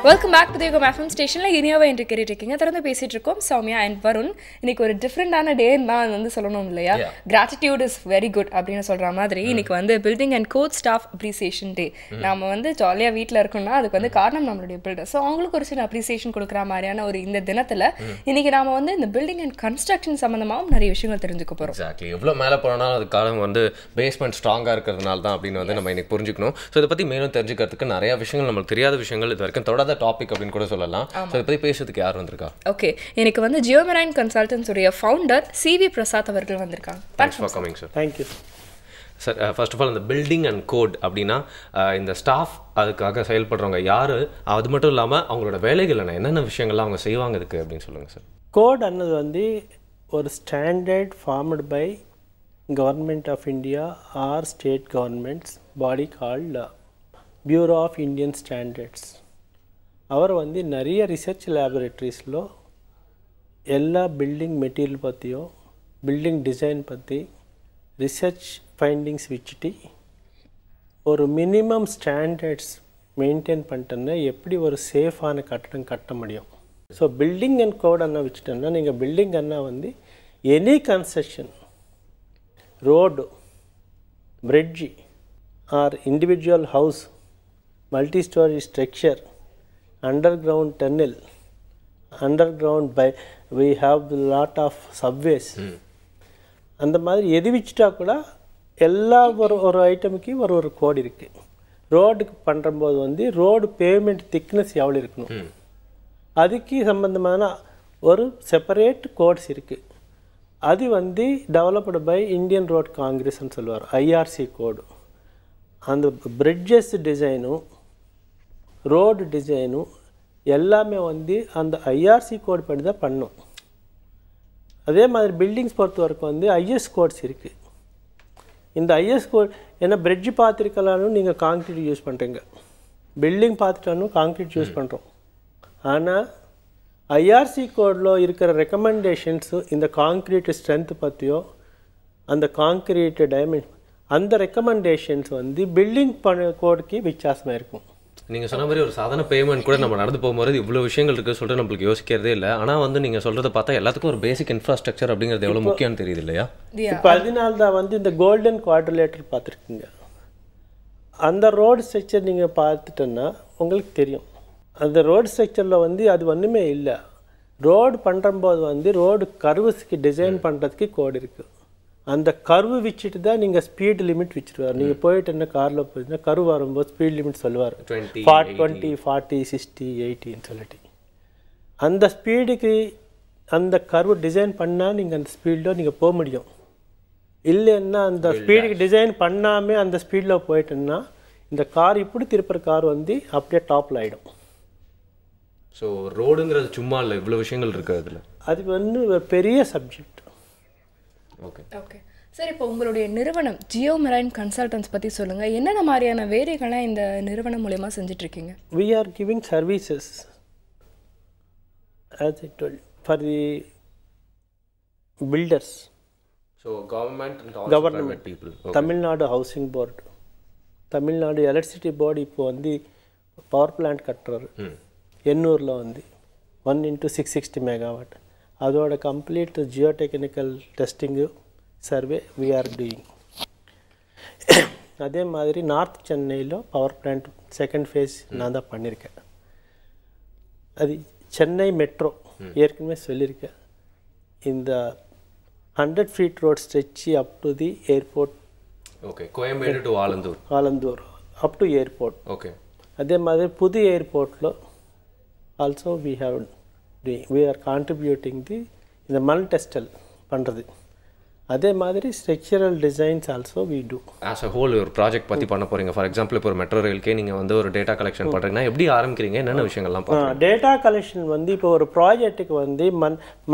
வெல்கம் பேக் புதிய எஃப்எம் ஸ்டேஷனில் இனியாவை என்று கேட்டுருக்கீங்க. தொடர்ந்து பேசிட்டு இருக்கோம் சௌமியா அண்ட் வருண். இன்னைக்கு ஒரு டிஃப்ரெண்டான டேன்னு தான் வந்து சொல்லணும் இல்லையா? கிராட்டிடியூட் இஸ் வெரி குட் அப்படின்னு சொல்ற மாதிரி இன்னைக்கு வந்து building and code staff appreciation day. நம்ம வந்து ஜாலியாக வீட்டில் இருக்கோம்னா அதுக்கு வந்து காரணம் நம்மளுடைய பில்டர். ஸோ அவங்களுக்கு ஒரு சில அப்ரிசியேஷன் கொடுக்குற மாதிரியான ஒரு இந்த தினத்தில் இன்னைக்கு நாம வந்து இந்த பில்டிங் அண்ட் கன்ஸ்ட்ரக்ஷன் சம்பந்தமாகவும் நிறைய விஷயங்கள் தெரிஞ்சுக்க போகிறோம். எக்ஸாக்ட்லி. எவ்வளோ மேலே போனால் அது காரணம் வந்து பேஸ்மெண்ட் ஸ்ட்ராங்காக இருக்கிறதுனால தான் அப்படின்னு வந்து நம்ம இன்னைக்கு புரிஞ்சுக்கணும். ஸோ இதை பற்றி மேலும் தெரிஞ்சுக்கிறதுக்கு நிறைய விஷயங்கள் நம்மளுக்கு தெரியாத விஷயங்கள் இது வரைக்கும் தொடர்ந்து டாபிக் அப்படின்னு கூட சொல்லலாம். சோ இத பத்தி பேசுறதுக்கு யார் வந்திருக்கா? ஓகே, எனக்கு வந்து ஜியோமெரைன் கன்சல்டன்ட்ஸ் உடைய ஃபவுண்டர் சிவி பிரசாத் அவர்கள் வந்திருக்காங்க. Thanks for coming sir. Thank you sir. First of all இந்த பில்டிங் அண்ட் கோட் அப்படின்னா இந்த ஸ்டாஃப் அதுக்காக செயல்படுறவங்க யாரு, அது மட்டும் இல்லாமல் அவங்களோட வேலைகள் என்னென்ன விஷயங்கள்லாம் அவங்க செய்வாங்க இதுக்கு அப்படின்னு சொல்லுங்க சார். கோட் அன்னது வந்து ஒரு standard formed by government of India or state governments body called bureau of Indian standards. அவர் வந்து நிறைய ரிசர்ச் லேபரேட்டரிஸில் எல்லா பில்டிங் மெட்டீரியல் பற்றியும் பில்டிங் டிசைன் பற்றி ரிசர்ச் ஃபைண்டிங்ஸ் வச்சுட்டு ஒரு மினிமம் ஸ்டாண்டர்ட்ஸ் மெயின்டைன் பண்ணிட்டோன்னா எப்படி ஒரு சேஃபான கட்டடம் கட்ட முடியும். ஸோ பில்டிங் அண்ட் கோட் அண்ணா வச்சுட்டோன்னா நீங்கள் பில்டிங் அண்ணா வந்து any construction, road, bridge or individual house, multi storey structure, underground tunnel, underground by we have a lot of subways. அந்த மாதிரி எது வச்சுட்டா கூட எல்லா ஒரு ஐட்டமுக்கு ஒரு கோட் இருக்குது. ரோடுக்கு பண்ணுறம்போது வந்து ரோடு பேமெண்ட் திக்னஸ் எவ்வளோ இருக்கணும், அதுக்கு சம்பந்தமான ஒரு செப்பரேட் கோட்ஸ் இருக்குது. அது வந்து டெவலப்டு பை இந்தியன் ரோட் காங்கிரஸ்ன்னு சொல்லுவார், ஐஆர்சி கோடு. அந்த பிரிட்ஜஸ் டிசைனும் ரோடு டிசைனும் எல்லாமே வந்து அந்த ஐஆர்சி கோட் படி தான் பண்ணும். அதே மாதிரி பில்டிங்ஸ் பொறுத்த வரைக்கும் வந்து ஐஎஸ் கோட்ஸ் இருக்குது. இந்த ஐஎஸ் கோட் ஏன்னா பிரிட்ஜ் பார்த்துருக்கலாலும் நீங்கள் காங்க்ரீட் யூஸ் பண்ணுறீங்க, பில்டிங் பார்த்துட்டாலும் காங்க்ரீட் யூஸ் பண்ணுறோம். ஆனால் ஐஆர்சி கோடில் இருக்கிற ரெக்கமெண்டேஷன்ஸு இந்த காங்க்ரீட் ஸ்ட்ரென்த் பற்றியோ அந்த காங்க்ரீட் டைமென்ஷன் அந்த ரெக்கமெண்டேஷன்ஸ் வந்து பில்டிங் கோடுக்கு வித்தியாசமாக இருக்கும். நீங்கள் சொன்ன மாதிரி ஒரு சாதாரண பேமெண்ட் கூட நம்ம நடந்து போகும்போது இவ்வளோ விஷயங்கள் இருக்குது சொல்லிட்டு நம்மளுக்கு யோசிக்கிறதே இல்லை. ஆனால் வந்து நீங்கள் சொல்கிறத பார்த்தா எல்லாத்துக்கும் ஒரு பேசிக் இன்ஃப்ராஸ்ட்ரக்சர் அப்படிங்கிறது எவ்வளோ முக்கியம்னு தெரியுது இல்லையா? இப்போ அதனால தான் வந்து இந்த கோல்டன் குவாட்ரிலேட்டர் பார்த்துருக்கீங்க. அந்த ரோடு ஸ்ட்ரக்சர் நீங்கள் பார்த்துட்டோன்னா உங்களுக்கு தெரியும். அந்த ரோடு ஸ்ட்ரக்சரில் வந்து அது ஒன்றுமே இல்லை. ரோடு பண்ணும்போது வந்து ரோடு கர்வுஸ்க்கு டிசைன் பண்ணுறதுக்கு கோடு இருக்குது. அந்த கர்வு வச்சுட்டு தான் நீங்கள் ஸ்பீட் லிமிட் வச்சுருவார். நீங்கள் போயிட்டு என்ன காரில் போயிட்டுனா கர்வு வரும்போது ஸ்பீட் லிமிட் சொல்லுவார் 20, 40, 60, 80ன்னு சொல்லிட்டு. அந்த ஸ்பீடுக்கு அந்த கர்வு டிசைன் பண்ணால் நீங்கள் அந்த ஸ்பீடில் நீங்கள் போக முடியும். இல்லைன்னா அந்த ஸ்பீடுக்கு டிசைன் பண்ணாமல் அந்த ஸ்பீடில் போயிட்டுன்னா இந்த கார் இப்படி திருப்புற கார் வந்து அப்படியே டாப்பில் ஆகிடும். ஸோ ரோடுங்கிறது சும்மா இல்லை, இவ்வளோ விஷயங்கள் இருக்குது அதில். அது வந்து ஒரு பெரிய சப்ஜெக்ட். ஓகே சார், இப்போ உங்களுடைய நிறுவனம் ஜியோ மெரைன் கன்சல்டன்ஸ் பற்றி சொல்லுங்கள். என்னென்ன மாதிரியான வேலைகள்லாம் இந்த நிறுவனம் மூலயமா செஞ்சிட்ருக்கீங்க? We are giving services, as I told you, for the builders. So government and also private people. Okay. Tamil Nadu Housing Board, Tamil Nadu Electricity Board இப்போ வந்து பவர் பிளான்ட் கட்டுறாரு எண்ணூரில் வந்து 1 × 660 மெகாவாட். அதோட complete geotechnical testing survey we are doing. அதே மாதிரி north சென்னையில் power plant second phase நான் தான் பண்ணியிருக்கேன். அது சென்னை மெட்ரோ ஏற்கனவே சொல்லியிருக்கேன். இந்த 100 feet road stretch up to the airport. Okay, Koyambedu to Alandur up to airport. Okay, அதே மாதிரி புது ஏர்போர்ட்டில் ஆல்சோ we are contributing இந்த மல் டெஸ்டல் பண்ணுறது. அதே மாதிரி structural designs also we do. As a whole ஒரு ப்ராஜெக்ட் பற்றி பண்ண போகிறீங்க. ஃபார் எக்ஸாம்பிள் இப்போ ஒரு மெட்ரோ ரயில்கே நீங்கள் வந்து ஒரு டேட்டா கலெக்ஷன் பண்ணுறீங்கன்னா எப்படி ஆரம்பிக்கிறீங்க, என்னென்ன விஷயங்கள்லாம் பண்ணுறீங்க? டேட்டா கலெக்ஷன் வந்து இப்போ ஒரு ப்ராஜெக்ட்டுக்கு வந்து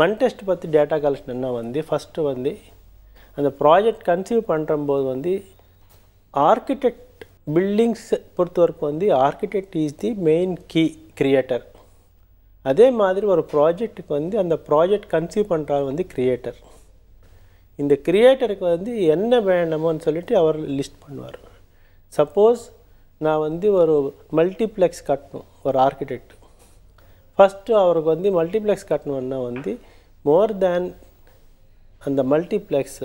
மண் டெஸ்ட் பற்றி டேட்டா கலெக்ஷன்னா வந்து ஃபஸ்ட்டு வந்து அந்த ப்ராஜெக்ட் கன்சீவ் பண்ணுறம்போது வந்து ஆர்கிடெக்ட் பில்டிங்ஸ் பொறுத்தவரைக்கும் வந்து architect is the main key creator. அதே மாதிரி ஒரு ப்ராஜெக்ட்டுக்கு வந்து அந்த ப்ராஜெக்ட் கன்சீவ் பண்ணுறாரு வந்து கிரியேட்டர். இந்த கிரியேட்டருக்கு வந்து என்ன வேணுமோன்னு சொல்லிட்டு அவர் லிஸ்ட் பண்ணுவார். சப்போஸ் நான் வந்து ஒரு மல்டிப்ளெக்ஸ் கட்டணும் ஒரு ஆர்கிடெக்ட், ஃபஸ்ட்டு அவருக்கு வந்து மல்டிப்ளெக்ஸ் கட்டணுன்னா வந்து மோர் தேன் அந்த மல்டிப்ளெக்ஸ்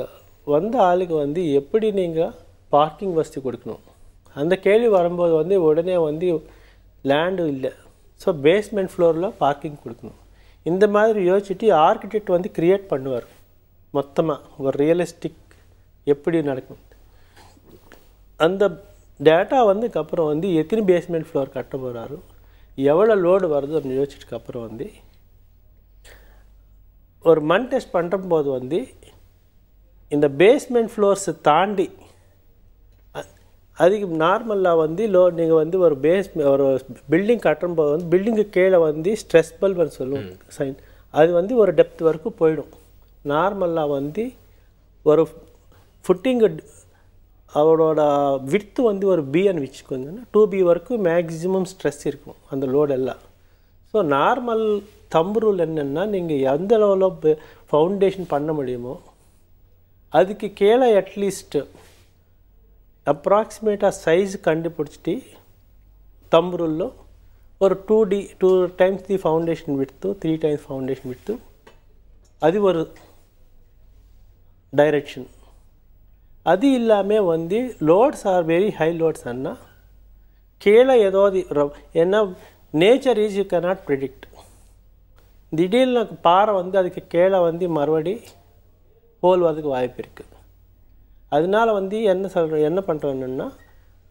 வந்த ஆளுக்கு வந்து எப்படி நீங்கள் பார்க்கிங் வசதி கொடுக்கணும் அந்த கேள்வி வரும்போது வந்து உடனே வந்து லேண்டு இல்லை, ஸோ பேஸ்மெண்ட் ஃப்ளோரில் பார்க்கிங் கொடுக்கணும். இந்த மாதிரி யோசிச்சுட்டு ஆர்கிடெக்ட் வந்து க்ரியேட் பண்ணுவார் மொத்தமாக ஒரு ரியலிஸ்டிக் எப்படி நடக்கும். அந்த டேட்டா வந்துக்கப்புறம் வந்து எத்தனை பேஸ்மெண்ட் ஃப்ளோர் கட்ட போகிறாரு, எவ்வளோ லோடு வருது அப்படின்னு யோசிச்சதுக்கப்புறம் வந்து ஒரு மண் டெஸ்ட் பண்ணும்போது வந்து இந்த பேஸ்மெண்ட் ஃப்ளோர்ஸை தாண்டி அதுக்கு நார்மலாக வந்து நீங்கள் வந்து ஒரு ஒரு பில்டிங் கட்டும்போது வந்து பில்டிங்கு கீழே வந்து ஸ்ட்ரெஸ் பல்ப்னு சொல்லுவோம் சைன், அது வந்து ஒரு டெப்த் வரைக்கும் போயிடும். நார்மலாக வந்து ஒரு ஃபுட்டிங்கு அவரோட விட்த்து வந்து ஒரு பின்னு வச்சுக்கோங்கன்னா 2B வரைக்கும் மேக்ஸிமம் ஸ்ட்ரெஸ் இருக்கும் அந்த லோடெல்லாம். ஸோ நார்மல் தம்பு ரூல் என்னென்னா நீங்கள் எந்த லெவலில் ஃபவுண்டேஷன் பண்ண முடியுமோ அதுக்கு கீழே அட்லீஸ்ட்டு அப்ராக்சிமேட்டாக சைஸ் கண்டுபிடிச்சிட்டு தம்பு ரூலில் ஒரு 2 times the foundation width 3 times foundation width அது ஒரு டைரெக்ஷன். அது இல்லாமல் வந்து loads are very high loads அண்ணா கீழே ஏதாவது ஏன்னா nature is you cannot predict. திடீர்னு பாறை வந்து அதுக்கு கீழே வந்து மறுபடி ஹோல் வரதுக்கு வாய்ப்பு இருக்குது. அதனால வந்து என்ன பண்ணுறோன்னா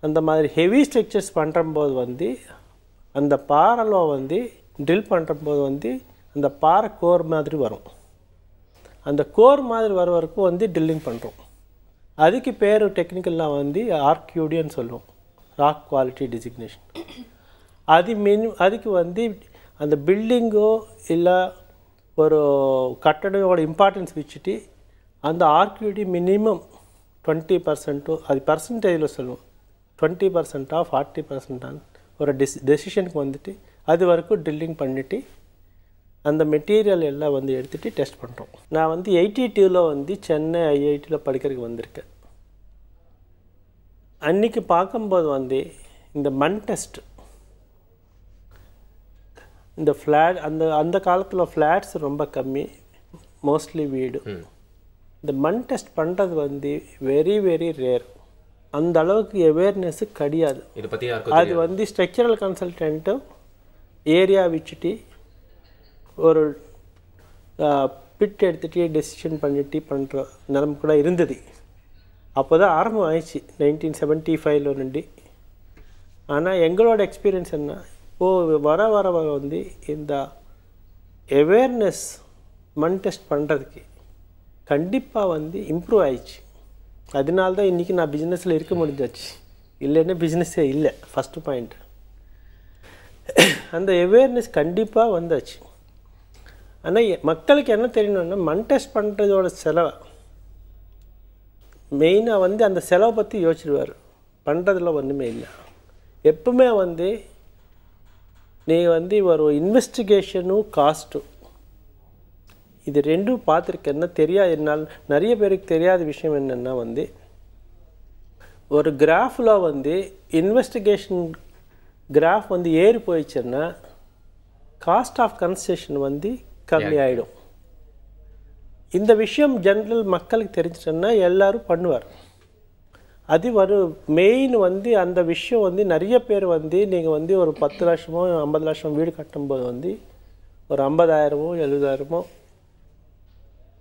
அந்த மாதிரி ஹெவி ஸ்ட்ரக்சர்ஸ் பண்ணும்போது வந்து அந்த பாறையில் வந்து ட்ரில் பண்ணும்போது வந்து அந்த பாறை கோர் மாதிரி வரும். அந்த கோர் மாதிரி வர வரைக்கும் வந்து ட்ரில்லிங் பண்ணுறோம். அதுக்கு பேர் டெக்னிக்கல்லாம் வந்து ஆர்கியூடின்னு சொல்லுவோம், ராக் குவாலிட்டி டிசிக்னேஷன். அதுக்கு வந்து அந்த பில்டிங்கோ இல்லை ஒரு கட்டடோட இம்பார்ட்டன்ஸ் வச்சுட்டு அந்த ஆர்கியூடி மினிமம் 20% அது பர்சன்டேஜில் சொல்லுவோம் 20% 40% ஒரு டெசிஷனுக்கு வந்துட்டு அது வரைக்கும் ட்ரில்லிங் பண்ணிவிட்டு அந்த மெட்டீரியல் எல்லாம் வந்து எடுத்துகிட்டு டெஸ்ட் பண்ணுறோம். நான் வந்து 82 வந்து சென்னை ஐஐடியில் படிக்கிறதுக்கு வந்திருக்கேன். அன்றைக்கி பார்க்கும்போது வந்து இந்த மண் டெஸ்ட் இந்த ஃப்ளாட் அந்த காலத்தில் ஃப்ளாட்ஸ் ரொம்ப கம்மி, மோஸ்ட்லி வீடு. இந்த மண் டெஸ்ட் பண்ணுறது வந்து வெரி வெரி ரேர். அந்த அளவுக்கு அவேர்னஸ்ஸு கிடையாது. இதை பற்றி அது வந்து ஸ்ட்ரக்சரல் கன்சல்டன்ட்டு ஏரியா வச்சுட்டு ஒரு பிட் எடுத்துகிட்டு டெசிஷன் பண்ணிட்டு பண்ணுற நிலைமை கூட இருந்தது. அப்போ தான் ஆரம்பம் ஆயிடுச்சு 1975 నుండి. ஆனால் எங்களோட எக்ஸ்பீரியன்ஸ் என்ன, இப்போது வர வந்து இந்த அவேர்னஸ் மண் டெஸ்ட் பண்ணுறதுக்கு கண்டிப்பாக வந்து இம்ப்ரூவ் ஆயிடுச்சு. அதனால தான் இன்றைக்கி நான் பிஸ்னஸில் இருக்க முடிஞ்சாச்சு, இல்லைன்னா பிஸ்னஸே இல்லை. ஃபஸ்ட்டு பாயிண்ட் அந்த அவேர்னஸ் கண்டிப்பாக வந்தாச்சு. ஆனால் மக்களுக்கு என்ன தெரியணும்னா மண் டெஸ்ட் பண்ணுறதோட செலவை மெயினாக வந்து அந்த செலவை பற்றி யோசிச்சுடுவார். பண்ணுறதுல ஒன்றுமே இல்லை. எப்பவுமே வந்து நீங்கள் வந்து ஒரு இன்வெஸ்டிகேஷனும் காஸ்ட்டும் இது ரெண்டும் பார்த்துருக்கேன்னா தெரியாது. என்னால் நிறைய பேருக்கு தெரியாத விஷயம் என்னென்னா வந்து ஒரு கிராஃபில் வந்து இன்வெஸ்டிகேஷன் கிராஃப் வந்து ஏறி போயிடுச்சுன்னா காஸ்ட் ஆஃப் கன்ஸ்ட்ரக்ஷன் வந்து கம்மி ஆகிடும். இந்த விஷயம் ஜென்ரல் மக்களுக்கு தெரிஞ்சிட்டோன்னா எல்லோரும் பண்ணுவார். அது ஒரு மெயின் வந்து அந்த விஷயம் வந்து நிறைய பேர் வந்து நீங்கள் வந்து ஒரு 10 லட்சமோ 50 லட்சம் வீடு கட்டும்போது வந்து ஒரு 50,000மோ 70,000மோ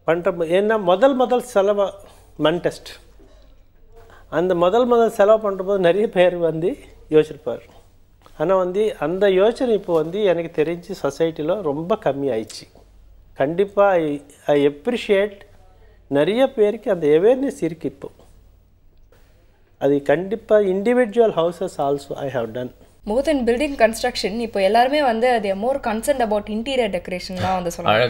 பண்ணுற. ஏன்னா முதல் செலவு மண் டெஸ்ட். அந்த முதல் செலவு பண்ணுறபோது நிறைய பேர் வந்து யோசிச்சிருப்பார். ஆனால் வந்து அந்த யோசனை இப்போ வந்து எனக்கு தெரிஞ்சு சொசைட்டியில் ரொம்ப கம்மி ஆயிடுச்சு. கண்டிப்பாக ஐ எப்ரிஷியேட் நிறைய பேருக்கு அந்த அவேர்னஸ் இருக்குது. இப்போ அது கண்டிப்பாக individual houses also I have done. More then building construction இப்போ எல்லாருமே வந்து அது மோர் கன்சர்ன் அபவுட் இன்டீரியர் டெக்கரேஷன்லாம் வந்து சொல்லுவாங்க.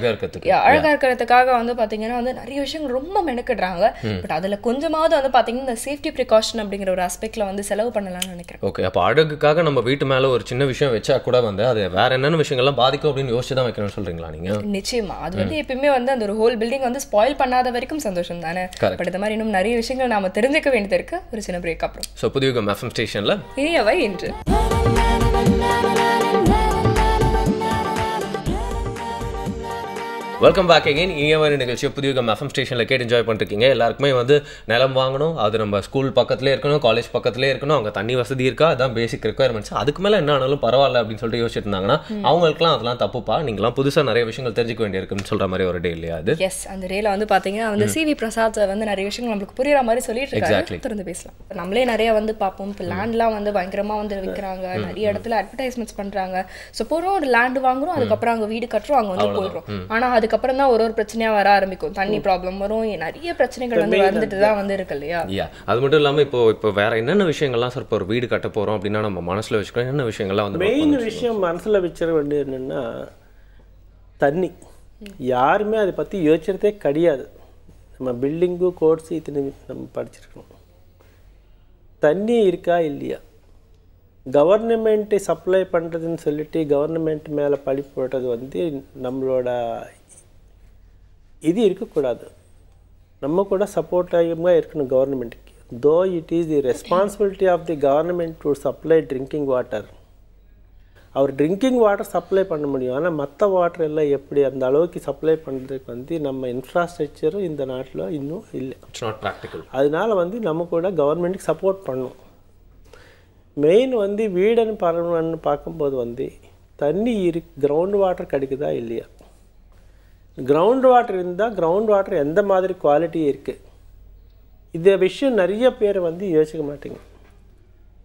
அழகாக இருக்கிறதுக்காக வந்து பார்த்தீங்கன்னா வந்து நிறைய விஷயங்கள் ரொம்ப மெனக்கிடுறாங்க. பட் அதில் கொஞ்சமாவது வந்து பார்த்தீங்கன்னா இந்த சேஃப்டி ப்ரிகாஷன் அப்படிங்கிற ஒரு ஆஸ்பெக்டில் வந்து செலவு பண்ணலாம்னு நினைக்கிறேன். ஓகே, அப்போ அழகுக்காக நம்ம வீட்டு மேலே ஒரு சின்ன விஷயம் வச்சா கூட வந்து அது வேற என்னென்ன விஷயங்கள்லாம் பாதிக்கும் அப்படின்னு யோசிச்சு தான் வைக்கணும்னு சொல்கிறீங்களா நீங்கள்? நிச்சயமா அது வந்து எப்பயுமே வந்து அந்த ஒரு ஹோல் பில்டிங் வந்து ஸ்பாயில் பண்ணாத வரைக்கும் சந்தோஷம் தானே. பட் இந்த மாதிரி இன்னும் நிறைய விஷயங்கள் நாம தெரிஞ்சுக்க வேண்டியது இருக்கு. ஒரு சின்ன பிரேக் அப்புறம். ஸோ புதிய எஃப்எம் ஸ்டேஷனில் இனியவை இன்று வெல்கம் பேக் அகைன். இனியவரி நிகழ்ச்சியை புதிய எஃப்எம் ஸ்டேஷனில் கேட்டு என்ஜாய் பண்ணிருக்கீங்க. எல்லாருக்குமே வந்து நிலம் வாங்கணும், அது நம்ம ஸ்கூல் பக்கத்துலேயே இருக்கணும், காலேஜ் பக்கத்துலேயே இருக்கணும், அங்கே தண்ணி வசதி இருக்கா, அதான் பேசிக் ரெக்குயர்மெண்ட்ஸ். அதுக்கு மேலே என்ன ஆனாலும் பரவாயில்ல அப்படின்னு சொல்லிட்டு யோசிச்சுட்டு இருந்தாங்கன்னா அவங்களுக்குலாம் அதெல்லாம் தப்புப்பா, நீங்களாம் புதுசாக நிறைய விஷயங்கள் தெரிஞ்சுக்க வேண்டியிருக்குன்னு சொல்கிற மாதிரி ஒரு டே இல்லையா அது? எஸ், அந்த டேல வந்து பார்த்தீங்கன்னா வந்து சிவி பிரசாத் வந்து நிறைய விஷயங்கள் நம்மளுக்கு புரியுற மாதிரி சொல்லிட்டு இருக்காரு. திறந்து பேசலாம். நம்மளே நிறைய வந்து பார்ப்போம். இப்போ லேண்ட்லாம் வந்து பயங்கரமாக வந்து விற்கிறாங்க, நிறைய இடத்துல அட்வர்டைஸ்மெண்ட்ஸ் பண்ணுறாங்க. ஸோ போகிறோம், ஒரு லேண்ட் வாங்குறோம், அதுக்கப்புறம் அங்கே வீடு கட்டுறோம், அங்கே வந்து போயிடுறோம். ஆனால் அதுக்கப்புறம் தான் ஒரு பிரச்சனையா வர ஆரம்பிக்கும். தண்ணி ப்ராப்ளம் வரும், நிறைய பிரச்சனைகள் வந்து வந்துட்டு தான் வந்து இருக்கு இல்லையா? அது மட்டும் இல்லாமல் இப்போ வேற என்னென்ன விஷயங்கள்லாம் சார் இப்போ ஒரு வீடு கட்ட போறோம் அப்படின்னா நம்ம மனசுல வச்சுக்கணும், என்னென்ன விஷயங்கள்லாம் வந்து மெயின் விஷயம் மனசுல வச்சிட வேண்டியது என்னன்னா தண்ணி. யாருமே அதை பத்தி யோசிச்சதே கிடையாது. நம்ம பில்டிங்கு கோர்ஸ் இத்தனை நம்ம படிச்சிருக்கோம். தண்ணி இருக்கா இல்லையா, கவர்மெண்ட்டை சப்ளை பண்ணுறதுன்னு சொல்லிட்டு கவர்மெண்ட் மேலே பழி போடுறது வந்து நம்மளோட இது இருக்கக்கூடாது. நம்ம கூட சப்போர்ட்டாக இருக்கணும் கவர்மெண்ட்டுக்கு. Though it is the responsibility of the government to supply drinking water. அவர் ட்ரிங்கிங் வாட்டர் சப்ளை பண்ண முடியும், ஆனால் மற்ற வாட்டர் எல்லாம் எப்படி அந்த அளவுக்கு சப்ளை பண்ணுறதுக்கு வந்து நம்ம இன்ஃப்ராஸ்ட்ரக்சரும் இந்த நாட்டில் இன்னும் இல்லை. It's not practical. அதனால வந்து நம்ம கூட கவர்மெண்ட்டுக்கு சப்போர்ட் பண்ணணும். மெயின் வந்து வீடுன்னு பரவணும்னு பார்க்கும்போது வந்து தண்ணி கிரவுண்ட் வாட்டர் கிடைக்குதா இல்லையா. கிரவுண்ட் வாட்டர் இருந்தால் கிரவுண்ட் வாட்டர் எந்த மாதிரி குவாலிட்டி இருக்குது, இந்த விஷயம் நிறைய பேர் வந்து யோசிக்க மாட்டேங்க.